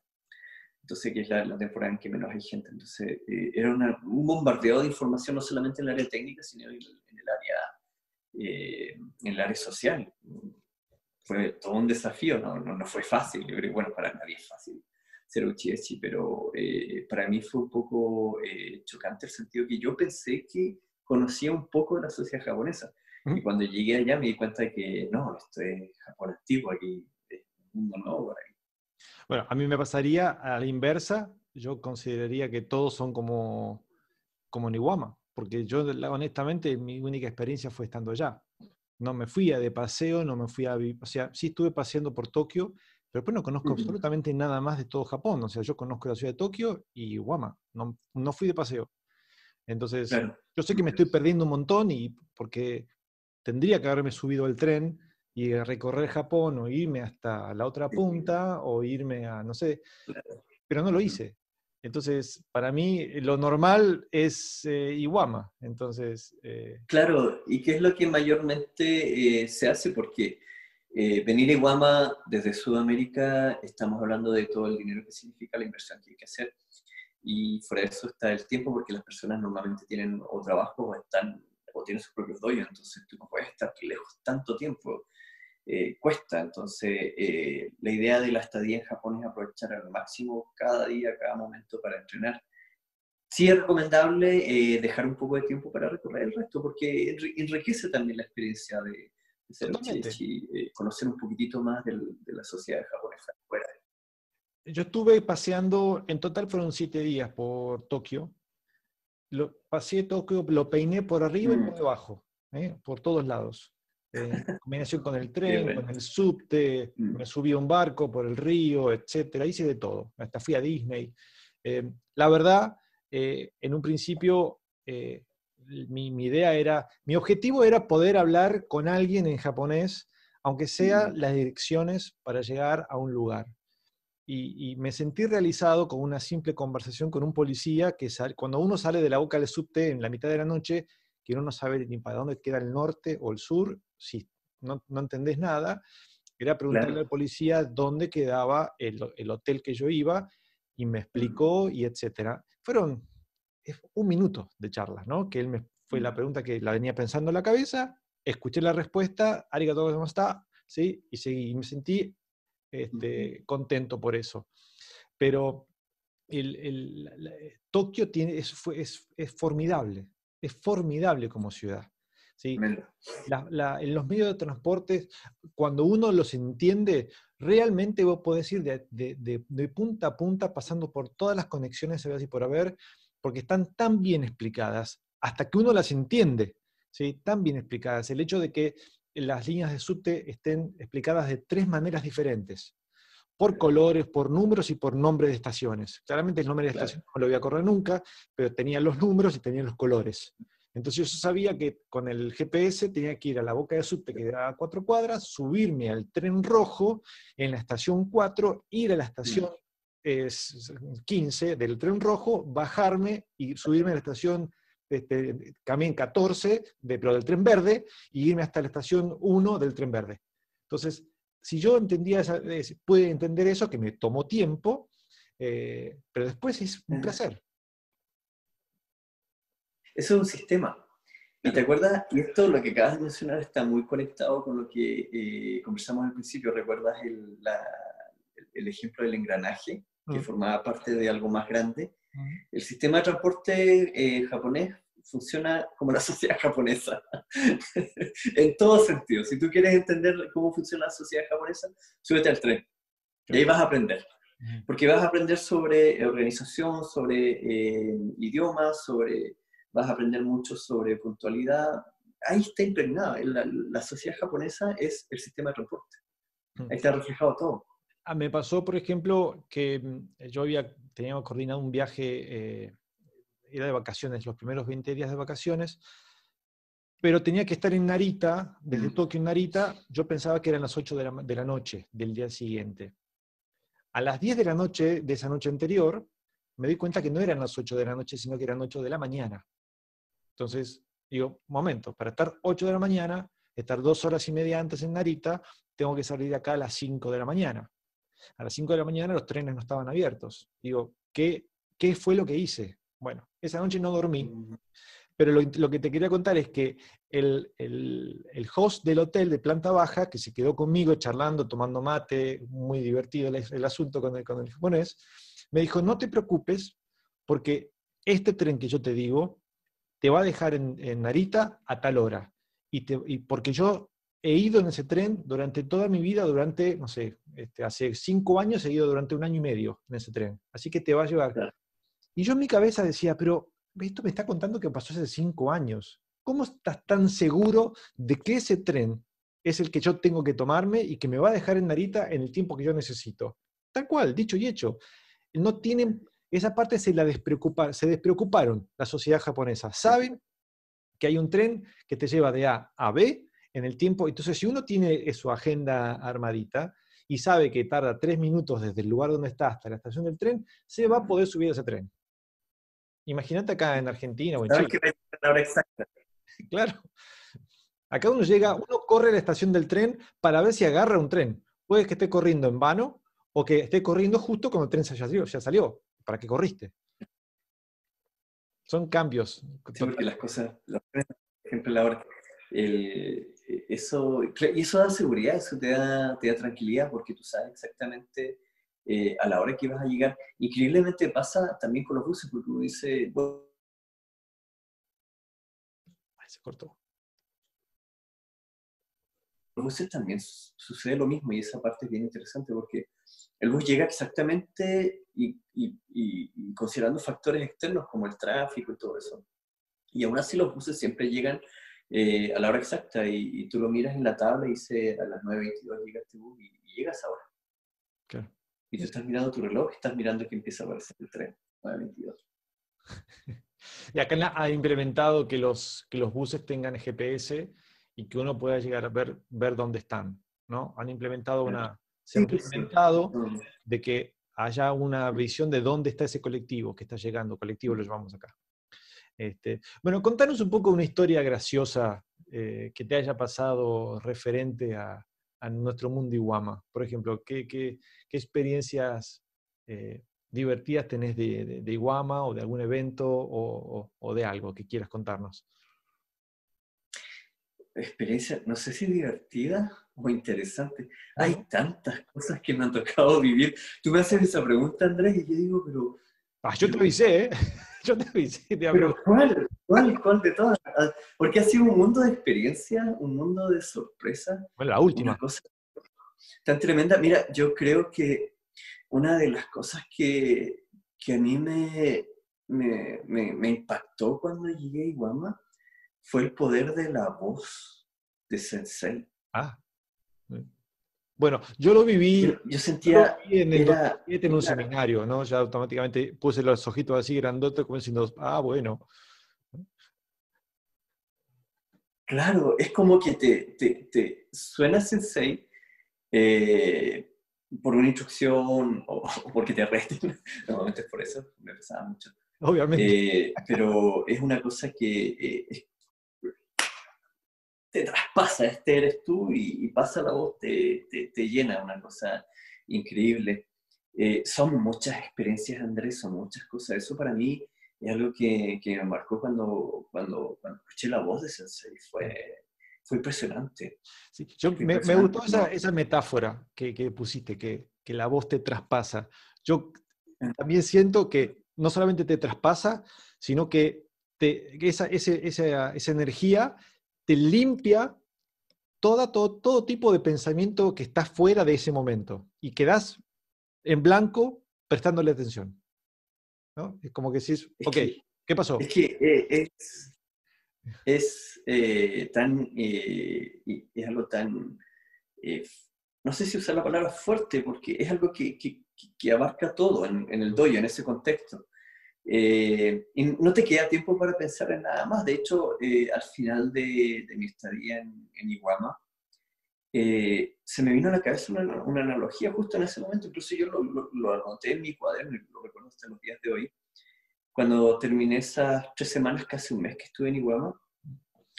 Entonces, que es la temporada en que menos hay gente. Entonces, era un bombardeo de información, no solamente en el área técnica, sino en el área social. Fue todo un desafío, no fue fácil. Yo creo que, bueno, para nadie es fácil ser uchidechi, pero para mí fue un poco chocante el sentido que yo pensé que conocía un poco de la sociedad japonesa. Y cuando llegué allá me di cuenta de que no, esto es Japón antiguo, aquí es un mundo nuevo para mí. Bueno, a mí me pasaría a la inversa. Yo consideraría que todos son como en Iwama, porque yo honestamente mi única experiencia fue estando allá. No me fui de paseo, no me fui o sea, sí estuve paseando por Tokio, pero después no conozco absolutamente nada más de todo Japón. O sea, yo conozco la ciudad de Tokio y Iwama, no fui de paseo. Entonces, Claro. yo sé que me estoy perdiendo un montón y porque tendría que haberme subido al tren y recorrer Japón o irme hasta la otra punta o irme a, no sé, pero no lo hice. Entonces, para mí lo normal es Iwama. Entonces, Claro, ¿y qué es lo que mayormente se hace? Porque venir a Iguama desde Sudamérica, estamos hablando de todo el dinero que significa la inversión que hay que hacer. Y fuera de eso está el tiempo, porque las personas normalmente tienen o trabajo o tienen sus propios dojos, entonces tú no puedes estar lejos tanto tiempo, cuesta. Entonces, la idea de la estadía en Japón es aprovechar al máximo cada día, cada momento para entrenar. Sí es recomendable dejar un poco de tiempo para recorrer el resto, porque enriquece también la experiencia de ser totalmente. uchidechi, conocer un poquitito más de la sociedad japonesa fuera. Yo estuve paseando, en total fueron 7 días por Tokio. Paseé Tokio, lo peiné por arriba y por debajo, por todos lados. En combinación con el Qué tren, bueno. con el subte, Mm. me subí a un barco por el río, etcétera. Hice de todo. Hasta fui a Disney. La verdad, en un principio, mi idea era, mi objetivo era poder hablar con alguien en japonés, aunque sea las direcciones para llegar a un lugar. Y me sentí realizado con una simple conversación con un policía que cuando uno sale de la boca del subte en la mitad de la noche, que uno no sabe ni para dónde queda el norte o el sur, si no entendés nada, era preguntarle Claro. al policía dónde quedaba el hotel que yo iba y me explicó y etcétera. Fueron un minuto de charla, ¿no? Que fue la pregunta que la venía pensando en la cabeza, escuché la respuesta, arigatou gozaimashita, ¿sí? Y seguí, y me sentí contento por eso. Pero Tokio es formidable como ciudad. ¿Sí? En los medios de transporte, cuando uno los entiende, realmente vos podés ir de punta a punta pasando por todas las conexiones y por haber, porque están tan bien explicadas, hasta que uno las entiende, ¿sí? Tan bien explicadas. El hecho de que las líneas de subte estén explicadas de 3 maneras diferentes, por colores, por números y por nombres de estaciones. Claramente el nombre de Claro. estación no lo voy a correr nunca, pero tenía los números y tenía los colores. Entonces yo sabía que con el GPS tenía que ir a la boca de subte, que era a 4 cuadras, subirme al tren rojo en la estación 4, ir a la estación 15 del tren rojo, bajarme y subirme a la estación Camín 14, pero del tren verde, y irme hasta la estación 1 del tren verde. Entonces, si yo pude entender eso, que me tomó tiempo, pero después es un placer. Eso es un sistema. ¿Y te Claro. acuerdas? Y esto, lo que acabas de mencionar, está muy conectado con lo que conversamos al principio. ¿Recuerdas el ejemplo del engranaje que formaba parte de algo más grande? El sistema de transporte japonés funciona como la sociedad japonesa, en todo sentido. Si tú quieres entender cómo funciona la sociedad japonesa, súbete al tren y ahí vas a aprender. Porque vas a aprender sobre organización, sobre idiomas, vas a aprender mucho sobre puntualidad. Ahí está impregnado. La sociedad japonesa es el sistema de transporte. Ahí está reflejado todo. Me pasó, por ejemplo, que teníamos coordinado un viaje, era de vacaciones, los primeros 20 días de vacaciones, pero tenía que estar en Narita, desde Tokio en Narita, yo pensaba que eran las 8 de la noche del día siguiente. A las 10 de la noche de esa noche anterior, me di cuenta que no eran las 8 de la noche, sino que eran 8 de la mañana. Entonces, digo, momento, para estar 8 de la mañana, estar 2 horas y media antes en Narita, tengo que salir de acá a las 5 de la mañana. A las 5 de la mañana los trenes no estaban abiertos. Digo, ¿qué fue lo que hice? Bueno, esa noche no dormí, pero lo que te quería contar es que el host del hotel de planta baja, que se quedó conmigo charlando, tomando mate, muy divertido el asunto con el japonés, me dijo, no te preocupes, porque este tren que yo te digo, te va a dejar en Narita a tal hora. Y porque yo he ido en ese tren durante toda mi vida, durante, no sé, hace 5 años he ido durante 1 año y medio en ese tren. Así que te va a llevar. Claro. Y yo en mi cabeza decía, pero esto me está contando que pasó hace 5 años. ¿Cómo estás tan seguro de que ese tren es el que yo tengo que tomarme y que me va a dejar en Narita en el tiempo que yo necesito? Tal cual, dicho y hecho. No tienen, esa parte se despreocuparon la sociedad japonesa. Saben que hay un tren que te lleva de A a B en el tiempo. Entonces, si uno tiene su agenda armadita y sabe que tarda 3 minutos desde el lugar donde está hasta la estación del tren, se va a poder subir a ese tren. Imagínate acá en Argentina o en ¿Sabes Chile. qué es la hora exacta? Claro. Acá uno corre a la estación del tren para ver si agarra un tren. Puede que esté corriendo en vano o que esté corriendo justo cuando el tren ya salió. ¿Para qué corriste? Son cambios. Sí, porque las cosas, por ejemplo, la hora, eso, y eso da seguridad, eso te da tranquilidad, porque tú sabes exactamente a la hora que vas a llegar. Increíblemente pasa también con los buses, porque uno dice, bueno, Ay, se cortó. los buses también sucede lo mismo, y esa parte es bien interesante, porque el bus llega exactamente y considerando factores externos como el tráfico y todo eso. Y aún así los buses siempre llegan a la hora exacta y tú lo miras en la tabla y dice a las 9:22 llega este bus y llegas ahora. Claro. Y tú estás mirando tu reloj, estás mirando que empieza a aparecer el tren, 9:22. Y acá ha implementado que los buses tengan GPS y que uno pueda llegar a ver dónde están, ¿no? Se ha Sí, sí. implementado de que haya una visión de dónde está ese colectivo que está llegando, colectivo lo llamamos acá. Bueno, contanos un poco una historia graciosa que te haya pasado referente a nuestro mundo Iwama. Por ejemplo, ¿qué experiencias divertidas tenés de Iwama o de algún evento o de algo que quieras contarnos? Experiencia, no sé si divertida o interesante. Hay Bueno. tantas cosas que me han tocado vivir. Tú me haces esa pregunta, Andrés, y yo digo, Yo te avisé, ¿eh? Yo te avisé, te iba a pero preguntar. ¿cuál de todas? Porque ha sido un mundo de experiencia, un mundo de sorpresa, Bueno, la una última. cosa tan tremenda. Mira, yo creo que una de las cosas que a mí me impactó cuando llegué a Iwama fue el poder de la voz de Sensei. Ah. Bueno, yo lo viví, Yo yo lo sentía, viví en el era, 2007 en un seminario, ¿no? Ya automáticamente puse los ojitos así grandotes como diciendo, bueno. claro, es como que te suena Sensei por una instrucción o porque te arresten. Normalmente es por eso, me pesaba mucho. Obviamente. Pero es una cosa que te traspasa, este eres tú y pasa la voz, te llena, una cosa increíble. Son muchas experiencias, Andrés, son muchas cosas. Eso para mí es algo que me marcó cuando escuché la voz de Sensei. Fue impresionante. Sí, Fue me impresionante. gustó ¿No? esa metáfora que pusiste, que la voz te traspasa. Yo también siento que no solamente te traspasa, sino que que esa energía te limpia todo tipo de pensamiento que está fuera de ese momento y quedás en blanco, prestándole atención, ¿no? Es como que decís, ok, ¿qué pasó? Es que es algo tan, eh, no sé si usar la palabra fuerte, porque es algo que abarca todo en el dojo, en ese contexto. Y no te queda tiempo para pensar en nada más. De hecho, al final de mi estadía en Iguama, se me vino a la cabeza una analogía justo en ese momento. Incluso yo lo anoté en mi cuaderno y lo recuerdo hasta los días de hoy. Cuando terminé esas 3 semanas, casi un mes que estuve en Iguama,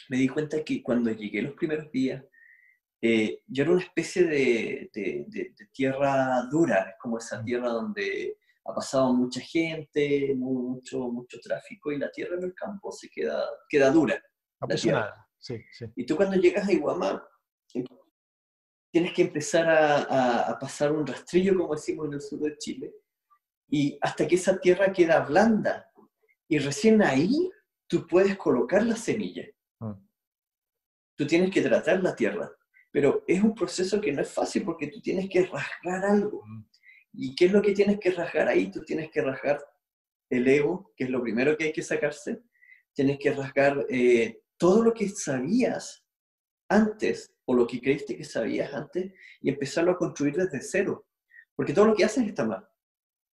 me di cuenta que cuando llegué los primeros días, yo era una especie de tierra dura, es como esa tierra donde ha pasado mucha gente, mucho tráfico, y la tierra en el campo queda dura, No la pasó tierra. nada, sí, sí. Y tú cuando llegas a Iguamá, tienes que empezar a pasar un rastrillo, como decimos en el sur de Chile, y hasta que esa tierra queda blanda, y recién ahí tú puedes colocar la semilla. Ah. Tú tienes que tratar la tierra, pero es un proceso que no es fácil porque tú tienes que rasgar algo. ¿Y qué es lo que tienes que rasgar ahí? Tú tienes que rasgar el ego, que es lo primero que hay que sacarse. Tienes que rasgar todo lo que sabías antes o lo que creíste que sabías antes y empezarlo a construir desde cero. Porque todo lo que haces está mal.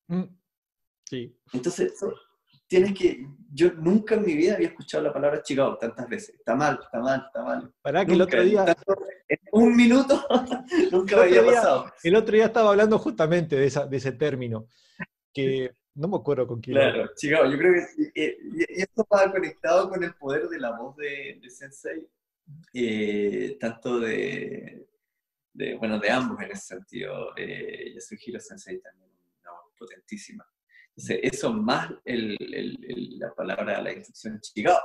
Mm, sí. Entonces, yo nunca en mi vida había escuchado la palabra Chicago tantas veces. Está mal, está mal, está mal. Pará que Nunca, en un minuto, nunca me había pasado. el otro día estaba hablando justamente de ese término, que no me acuerdo con quién lo hablé. Claro, Chicago, yo creo que y esto va conectado con el poder de la voz de Sensei, tanto bueno, de ambos en ese sentido. Yasuhiro Sensei también, una voz potentísima. Entonces, eso más la palabra, la instrucción Chicago,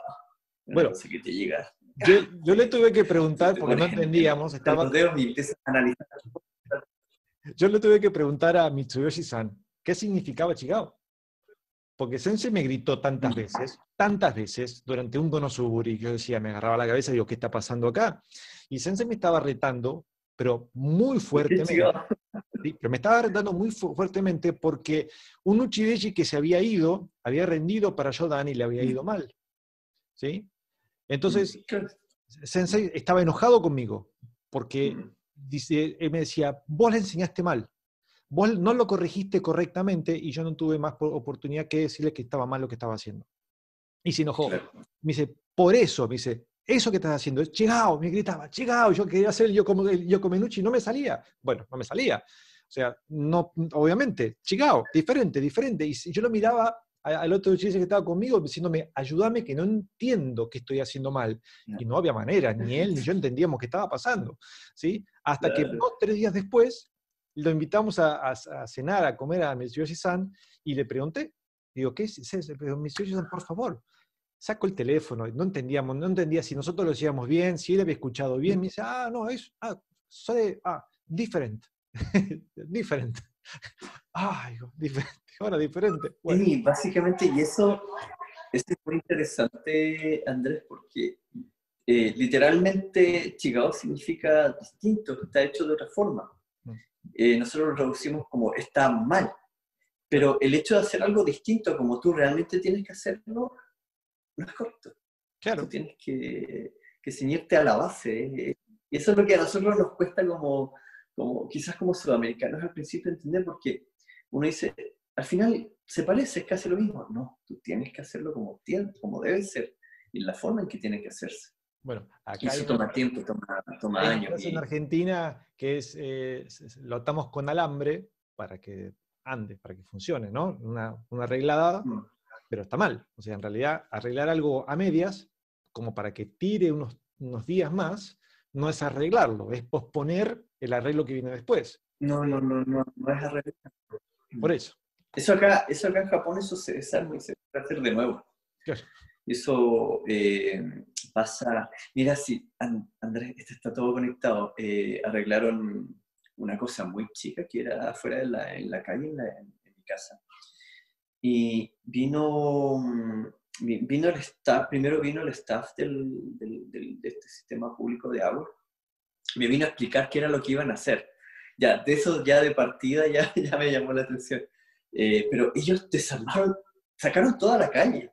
una Bueno, cosa que te llega. yo le tuve que Tú preguntar, te porque no pones entendíamos, en los dedos y empiezas a analizar. yo le tuve que preguntar a Mitsuyoshi-san qué significaba Chigao. Porque Sensei me gritó tantas veces, durante un Konosuburi, yo decía, me agarraba la cabeza y digo, ¿qué está pasando acá? Y Sensei me estaba retando, pero muy ¿Por qué fuertemente, Chicago? ¿sí? Pero me estaba retando muy fuertemente porque un Uchideji que se había ido, había rendido para Shodan y le había ido mal, ¿sí? Entonces, Sensei estaba enojado conmigo, porque él me decía, vos le enseñaste mal, vos no lo corregiste correctamente y yo no tuve más oportunidad que decirle que estaba mal lo que estaba haciendo. Y se enojó. Claro. Me dice, por eso, me dice, eso que estás haciendo es Chigao, me gritaba, Chigao, yo quería hacer el Yokomenuchi y no me salía. Bueno, no me salía. O sea, no, obviamente, Chigao, diferente, diferente. Y yo lo miraba al otro chileno que estaba conmigo diciéndome, ayúdame que no entiendo qué estoy haciendo mal. Y no había manera, ni él ni yo entendíamos qué estaba pasando. ¿Sí? Hasta que Claro. 2, 3 días después lo invitamos a cenar, a comer a Mitsuyoshi-san y le pregunté, digo, ¿qué es eso? Pero Mitsuyoshi-san, por favor, saco el teléfono, no entendía si nosotros lo hacíamos bien, si él había escuchado bien, me dice, different, different. Digo, diferente, ahora diferente. Bueno, Sí, básicamente, y eso es muy interesante, Andrés, porque literalmente Chicago significa distinto, está hecho de otra forma. Nosotros lo traducimos como está mal, pero el hecho de hacer algo distinto como tú realmente tienes que hacerlo, no es correcto. Tú claro, tienes que ceñirte a la base. Y eso es lo que a nosotros nos cuesta quizás como sudamericanos al principio entender, porque uno dice, al final se parece, es casi lo mismo. No, tú tienes que hacerlo como debe ser, y la forma en que tiene que hacerse. bueno, Y acá eso toma tiempo, toma hay una años. frase en Argentina que es, lo atamos con alambre para que ande, para que funcione, ¿no? Una arreglada, Mm. pero está mal. O sea, en realidad, arreglar algo a medias, como para que tire unos días más, no es arreglarlo, es posponer el arreglo que viene después. No es arreglar. Por eso. Eso acá en Japón, eso se desarma y se puede hacer de nuevo. Claro. Eso pasa. Mira, sí, Andrés, esto está todo conectado. Arreglaron una cosa muy chica que era afuera en la calle, en mi casa. Y vino el staff, primero vino el staff de este sistema público de agua. Me vino a explicar qué era lo que iban a hacer. Ya, de eso ya de partida ya, ya me llamó la atención. Pero ellos desarmaron, sacaron toda la calle.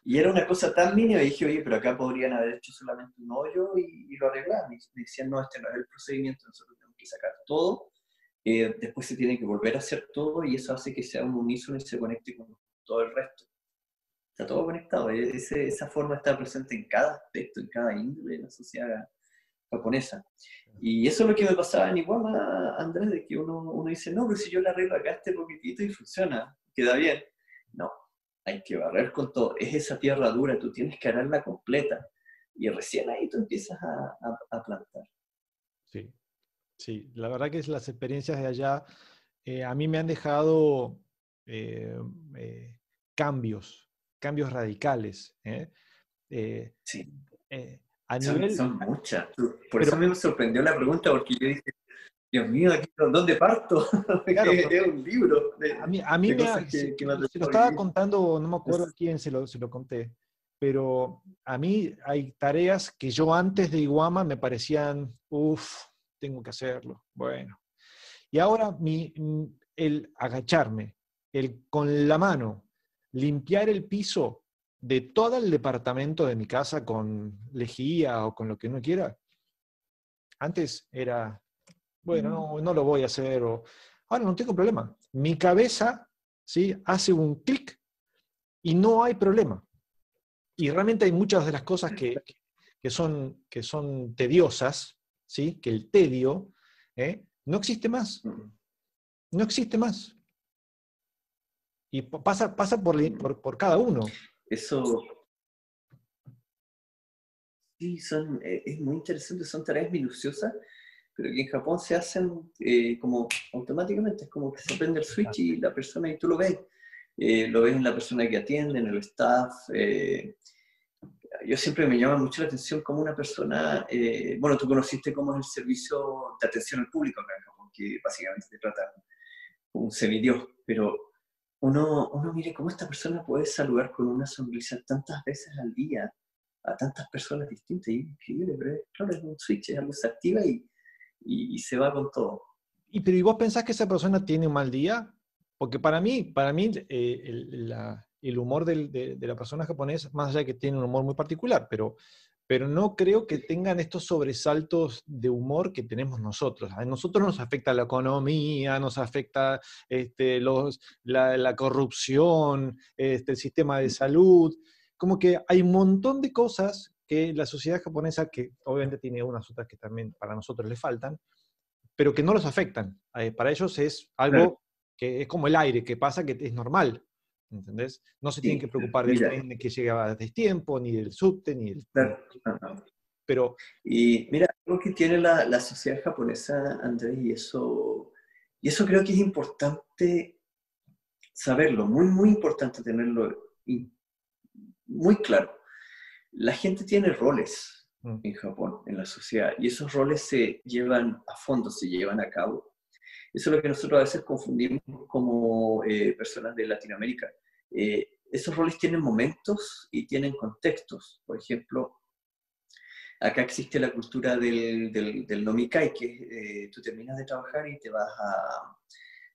Y era una cosa tan mínima, y dije, oye, pero acá podrían haber hecho solamente un hoyo y lo arreglaban. Y me decían, no, este no es el procedimiento, nosotros tenemos que sacar todo, después se tiene que volver a hacer todo, y eso hace que sea un unísono y se conecte con todo el resto. Está todo conectado, esa forma está presente en cada aspecto, en cada índole de la sociedad japonesa. Y eso es lo que me pasaba en Iguama, Andrés, de que uno dice, no, pero si yo le arreglo acá este poquitito y funciona, queda bien. No, hay que barrer con todo. Es esa tierra dura, tú tienes que ararla completa. Y recién ahí tú empiezas a plantar. Sí, sí, la verdad que las experiencias de allá a mí me han dejado eh, eh, cambios radicales. Sí, A nivel, son muchas. Por eso pero me sorprendió la pregunta, porque yo dije, Dios mío, aquí, ¿dónde parto? claro, Es un libro a mí de me cosas que me ha se lo tocado estaba vivir. contando, no me acuerdo a quién se lo conté, pero a mí hay tareas que yo antes de Iguama me parecían, uff, tengo que hacerlo, bueno. Y ahora el agacharme, el con la mano, limpiar el piso de todo el departamento de mi casa con lejía o con lo que uno quiera, antes era, bueno, no lo voy a hacer, o ahora no tengo problema. Mi cabeza, ¿sí?, hace un clic y no hay problema. Y realmente hay muchas de las cosas que son tediosas, ¿sí?, que el tedio no existe más, no existe más. Y pasa por cada uno. Eso, sí, es muy interesante, son tareas minuciosas, pero que en Japón se hacen como automáticamente, es como que se prende el switch y la persona, y tú lo ves en la persona que atiende, en el staff. Yo siempre me llama mucho la atención cómo una persona, bueno, tú conociste cómo es el servicio de atención al público acá en Japón, que básicamente te trata como un semidios, pero uno mire cómo esta persona puede saludar con una sonrisa tantas veces al día a tantas personas distintas, y es increíble, pero claro, es un switch, es algo que se activa y se va con todo. Pero ¿y vos pensás que esa persona tiene un mal día? Porque para mí el humor de la persona japonesa, más allá de que tiene un humor muy particular, pero no creo que tengan estos sobresaltos de humor que tenemos nosotros. A nosotros nos afecta la economía, nos afecta la corrupción, el sistema de salud. Como que hay un montón de cosas que la sociedad japonesa, que obviamente tiene unas otras que también para nosotros le faltan, pero que no los afectan. Para ellos es Claro, algo que es como el aire, que pasa, que es normal, ¿entendés? No se tienen que sí, preocupar del mira, tren que llega a destiempo, ni del subte, claro. Ajá. pero Y mira, algo que tiene la sociedad japonesa, Andrés, y eso creo que es importante saberlo, muy, muy importante tenerlo muy claro. La gente tiene roles mm, en Japón, en la sociedad, y esos roles se llevan a fondo, se llevan a cabo. Eso es lo que nosotros a veces confundimos como personas de Latinoamérica. Esos roles tienen momentos y tienen contextos. Por ejemplo, acá existe la cultura del nomikai, que tú terminas de trabajar y te vas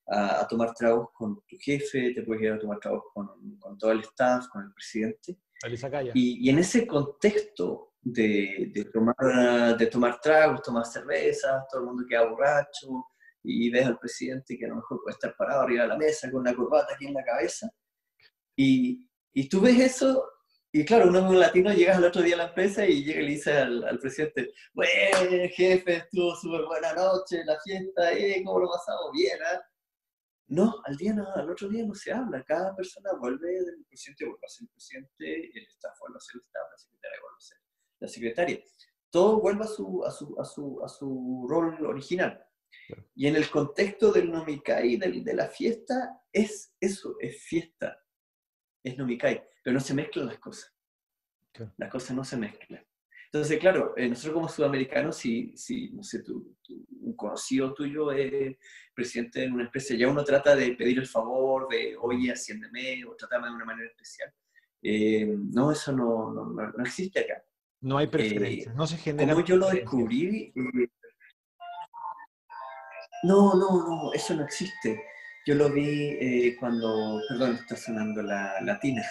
a tomar tragos con tu jefe, te puedes ir a tomar tragos con todo el staff, con el presidente. el izakaya. Y en ese contexto de tomar tragos, tomar cervezas, todo el mundo queda borracho, y ves al presidente que a lo mejor puede estar parado arriba de la mesa con la corbata aquí en la cabeza, y tú ves eso, y claro, uno como latino llegas al otro día a la empresa y llega y le dice al presidente, bueno, jefe, estuvo súper buena noche, la fiesta, ¿cómo lo pasamos? Bien, ¿eh? No, al otro día no se habla, cada persona vuelve, el presidente vuelve a ser el presidente, el staff vuelve a ser el staff, la secretaria vuelve a ser la secretaria. Todo vuelve a su rol original. Claro, Y en el contexto del nomikai, de la fiesta, es eso, es fiesta, es nomikai, pero no se mezclan claro. las cosas no se mezclan. Entonces, claro, nosotros como sudamericanos, si no sé, un conocido tuyo es presidente de una empresa, ya uno trata de pedir el favor de, oye, asciéndeme, o trátame de una manera especial. No, eso no existe acá. No hay Eh, preferencias, no se como generan yo lo preferencias. descubrí, No, eso no existe. Yo lo vi cuando, perdón, está sonando la latina.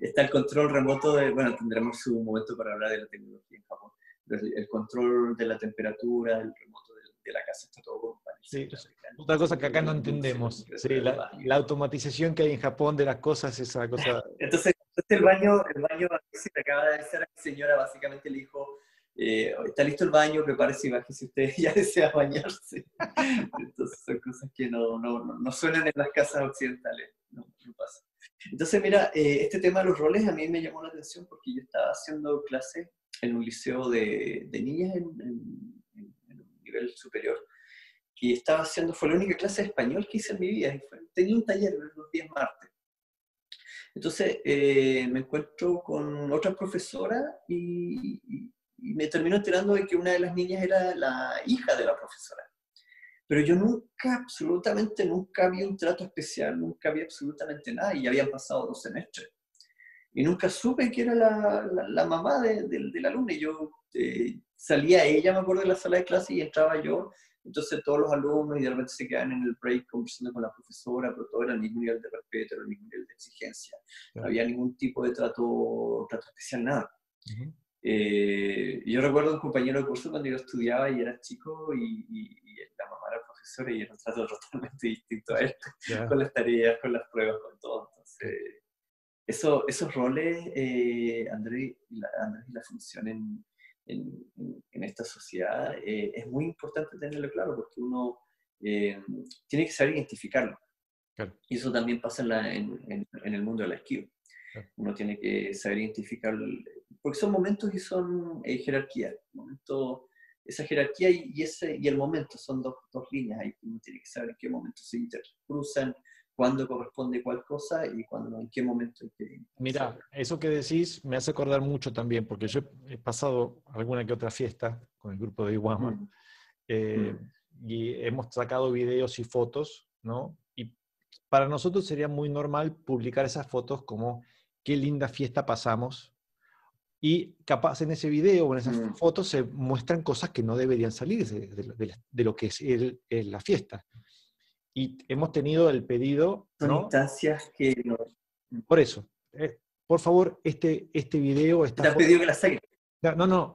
Está el control remoto bueno, tendremos su momento para hablar de la tecnología en Japón. Pero el control de la temperatura, el remoto de la casa, está todo con un panel Sí, central. otra cosa que acá no entendemos. Sí, la automatización que hay en Japón de las cosas es esa cosa. Entonces el baño que se le acaba de decir a mi señora, básicamente le dijo, está listo el baño, prepárese y baje si usted ya desea bañarse. Entonces son cosas que no suenan en las casas occidentales, no pasa. Entonces mira, este tema de los roles a mí me llamó la atención porque yo estaba haciendo clases en un liceo de niñas en un nivel superior, y estaba haciendo, fue la única clase de español que hice en mi vida, y tenía un taller los días martes. Entonces me encuentro con otra profesora y me termino enterando de que una de las niñas era la hija de la profesora. Pero yo nunca, absolutamente nunca vi un trato especial, nunca vi absolutamente nada, y ya habían pasado 2 semestres. Y nunca supe que era la mamá del alumno. Y yo salía ella, me acuerdo, de la sala de clase y entraba yo. Entonces todos los alumnos y de repente se quedan en el break conversando con la profesora, pero todo era el mismo nivel de respeto, era el mismo nivel de exigencia. No había ningún tipo de trato especial, nada. Ujú. Yo recuerdo un compañero de curso cuando yo estudiaba y era chico y la mamá era profesora y era un trato totalmente distinto a esto, Ya. con las tareas, con las pruebas, con todo. Sí. Entonces, esos roles, Andrés, y la función en esta sociedad, es muy importante tenerlo claro porque uno tiene que saber identificarlo. Claro, Y eso también pasa en el mundo del esquí. claro. Uno tiene que saber identificar, porque son momentos y son jerarquías. Esa jerarquía y el momento son dos líneas ahí. Uno tiene que saber en qué momento se intercruzan, cuándo corresponde cuál cosa y en qué momento hay que Mira, hacerlo. eso que decís me hace acordar mucho también, porque yo he pasado alguna que otra fiesta con el grupo de Iguama Mm, eh, mm, y hemos sacado videos y fotos, ¿no? Y para nosotros sería muy normal publicar esas fotos como qué linda fiesta pasamos. Y capaz en ese video o en esas mm. fotos se muestran cosas que no deberían salir de lo que es la fiesta. Y hemos tenido el pedido, Son ¿no? instancias que no, Por eso, por favor, este video, esta te han foto, pedido que las saquen.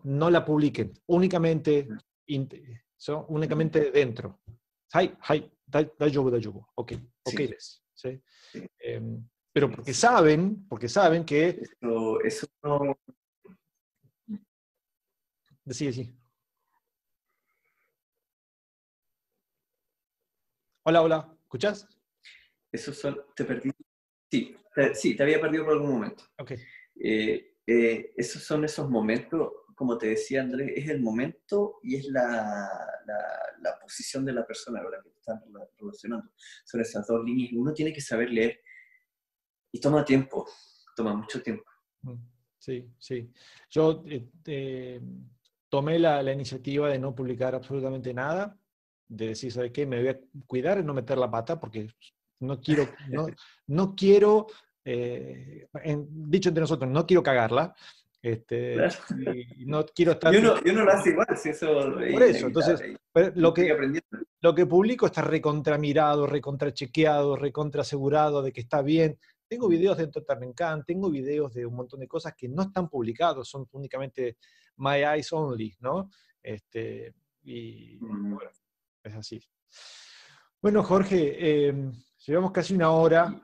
no la publiquen, únicamente, Mm, únicamente dentro. Hai, daijoubu, ok, ok, sí, ¿sí? sí, Pero sí, sí. porque saben que, Eso no, sí, sí. Hola, hola, ¿escuchás? esos son, te perdí. Sí, Ok, sí, te había perdido por algún momento. ok. Esos son esos momentos, como te decía Andrés, es el momento y es la posición de la persona con la que te están relacionando. Son esas dos líneas. Uno tiene que saber leer y toma tiempo, toma mucho tiempo. Mm, sí, sí. Yo tomé la iniciativa de no publicar absolutamente nada, de decir, ¿sabe qué? Me voy a cuidar y no meter la pata porque no quiero, dicho entre nosotros, no quiero cagarla, Claro. y no quiero Y estar... uno lo hace igual, si eso Por es eso, entonces, inevitable. pero Uno sigue aprendiendo. lo que publico está recontramirado, recontrachequeado, recontraasegurado de que está bien. Tengo videos de Totarnencán, tengo videos de un montón de cosas que no están publicados, son únicamente My Eyes Only, ¿no? Y Mm. bueno, es así. Bueno, Jorge, llevamos casi una hora.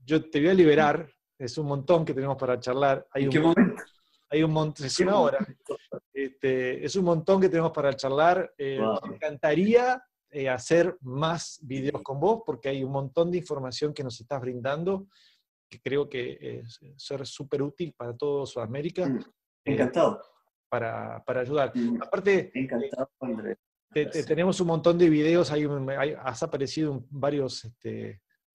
Yo te voy a liberar, es un montón que tenemos para charlar. ¿En qué momento? Hay un montón, ¿En es qué una hora. momento? Es un montón que tenemos para charlar. Me Wow. encantaría hacer más videos con vos porque hay un montón de información que nos estás brindando que creo que ser súper útil para todo Sudamérica Mm. eh, Encantado. para ayudar. Mm. Aparte, Encantado, Andrés. Gracias. tenemos un montón de videos, has aparecido en varios,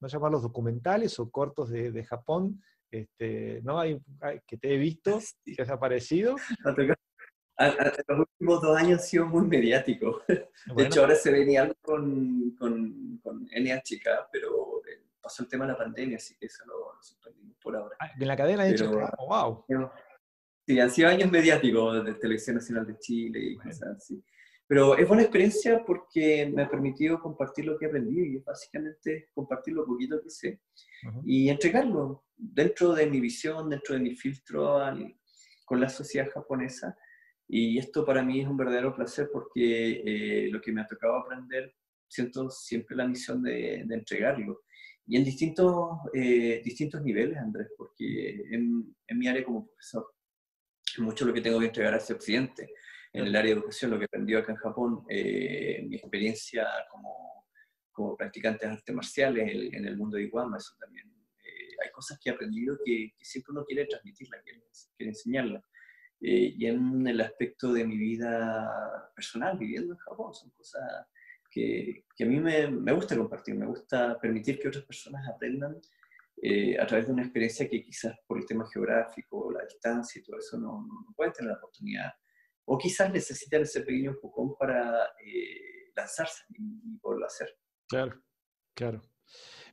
no llamarlos documentales o cortos de Japón, ¿no? Que te he visto, Sí. que has aparecido. Me ha tocado. Los últimos 2 años han sido muy mediáticos. De Bueno, hecho, ahora se venía algo con NHK, pero pasó el tema de la pandemia, así que eso lo suspendimos por ahora. en la cadena de hecho, Pero wow. sí, han sido años mediáticos de Televisión Nacional de Chile y Bueno, cosas así. Pero es buena experiencia porque me ha permitido compartir lo que he aprendido y básicamente compartir lo poquito que sé y entregarlo dentro de mi visión, dentro de mi filtro con la sociedad japonesa. Y esto para mí es un verdadero placer porque lo que me ha tocado aprender, siento siempre la misión de entregarlo. Y en distintos niveles, Andrés, porque en mi área como profesor, mucho lo que tengo que entregar hacia Occidente. En el área de educación, lo que aprendí acá en Japón, mi experiencia como practicante de artes marciales en el mundo de Iguama, eso también. Hay cosas que he aprendido que siempre uno quiere transmitirlas, quiere enseñarlas. Y en el aspecto de mi vida personal, viviendo en Japón, son cosas que a mí me gusta compartir, me gusta permitir que otras personas aprendan a través de una experiencia que quizás por el tema geográfico, la distancia y todo eso no pueden tener la oportunidad. O quizás necesitan ese pequeño empujón para lanzarse y poderlo hacer. Claro, claro.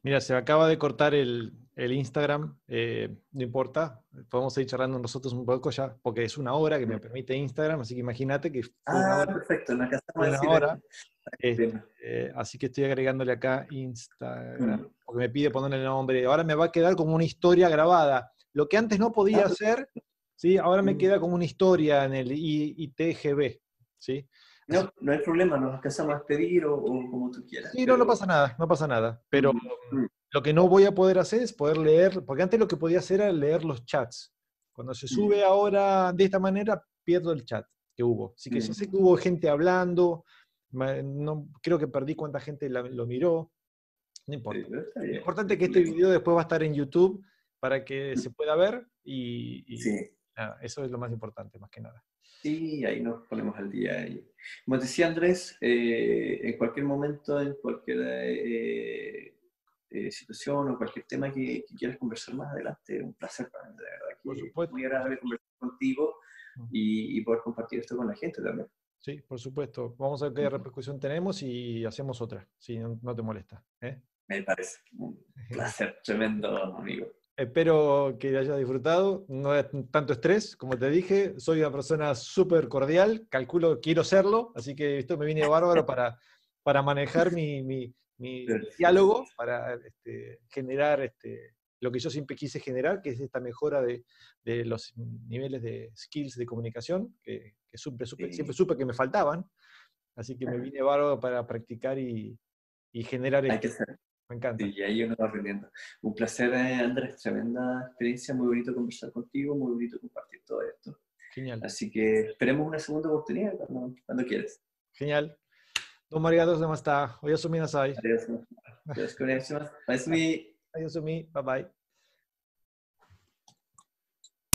Mira, se acaba de cortar el Instagram, no importa, podemos seguir charlando nosotros un poco ya, porque es una hora que me permite Instagram, así que imagínate que fue una hora. Perfecto, no alcanzamos a Una decir hora. tema. Así que estoy agregándole acá Instagram, porque me pide ponerle el nombre. Ahora me va a quedar como una historia grabada. Lo que antes no podía hacer, ¿sí? Ahora me queda como una historia en el ITGB, ¿sí? No, no hay problema, nos alcanzamos a pedir o como tú quieras. Sí, no, no Pero... pasa nada, no pasa nada. Pero lo que no voy a poder hacer es poder leer, porque antes lo que podía hacer era leer los chats. Cuando se sube ahora de esta manera, pierdo el chat que hubo. Así que ya sé que hubo gente hablando, no, creo que perdí cuánta gente lo miró, no importa. Lo importante es que este video después va a estar en YouTube para que se pueda ver y nada, eso es lo más importante, más que nada. Sí, ahí nos ponemos al día. Como te decía Andrés, en cualquier momento, en cualquier situación o cualquier tema que quieras conversar más adelante, un placer para mí, de verdad. Por supuesto. Muy agradable conversar contigo y poder compartir esto con la gente también. Sí, por supuesto. Vamos a ver qué repercusión tenemos y hacemos otra, si no te molesta. Me parece un placer tremendo, amigo. Espero que hayas disfrutado, no es tanto estrés, como te dije, soy una persona súper cordial, calculo, quiero serlo, así que esto me viene bárbaro para manejar mi diálogo, para generar lo que yo siempre quise generar, que es esta mejora de los niveles de skills de comunicación, que siempre supe que me faltaban, así que me vine bárbaro para practicar y generar esto. Hay que ser. Me encanta. Y ahí uno va aprendiendo. Un placer, Andrés, tremenda experiencia, muy bonito conversar contigo, muy bonito compartir todo esto. Genial. Así que esperemos una segunda oportunidad cuando quieras. Genial. どうもありがとうございました。おやすみなさい。Adiós. Adiós, お願いします。おやすみ。おやすみ。バイバイ。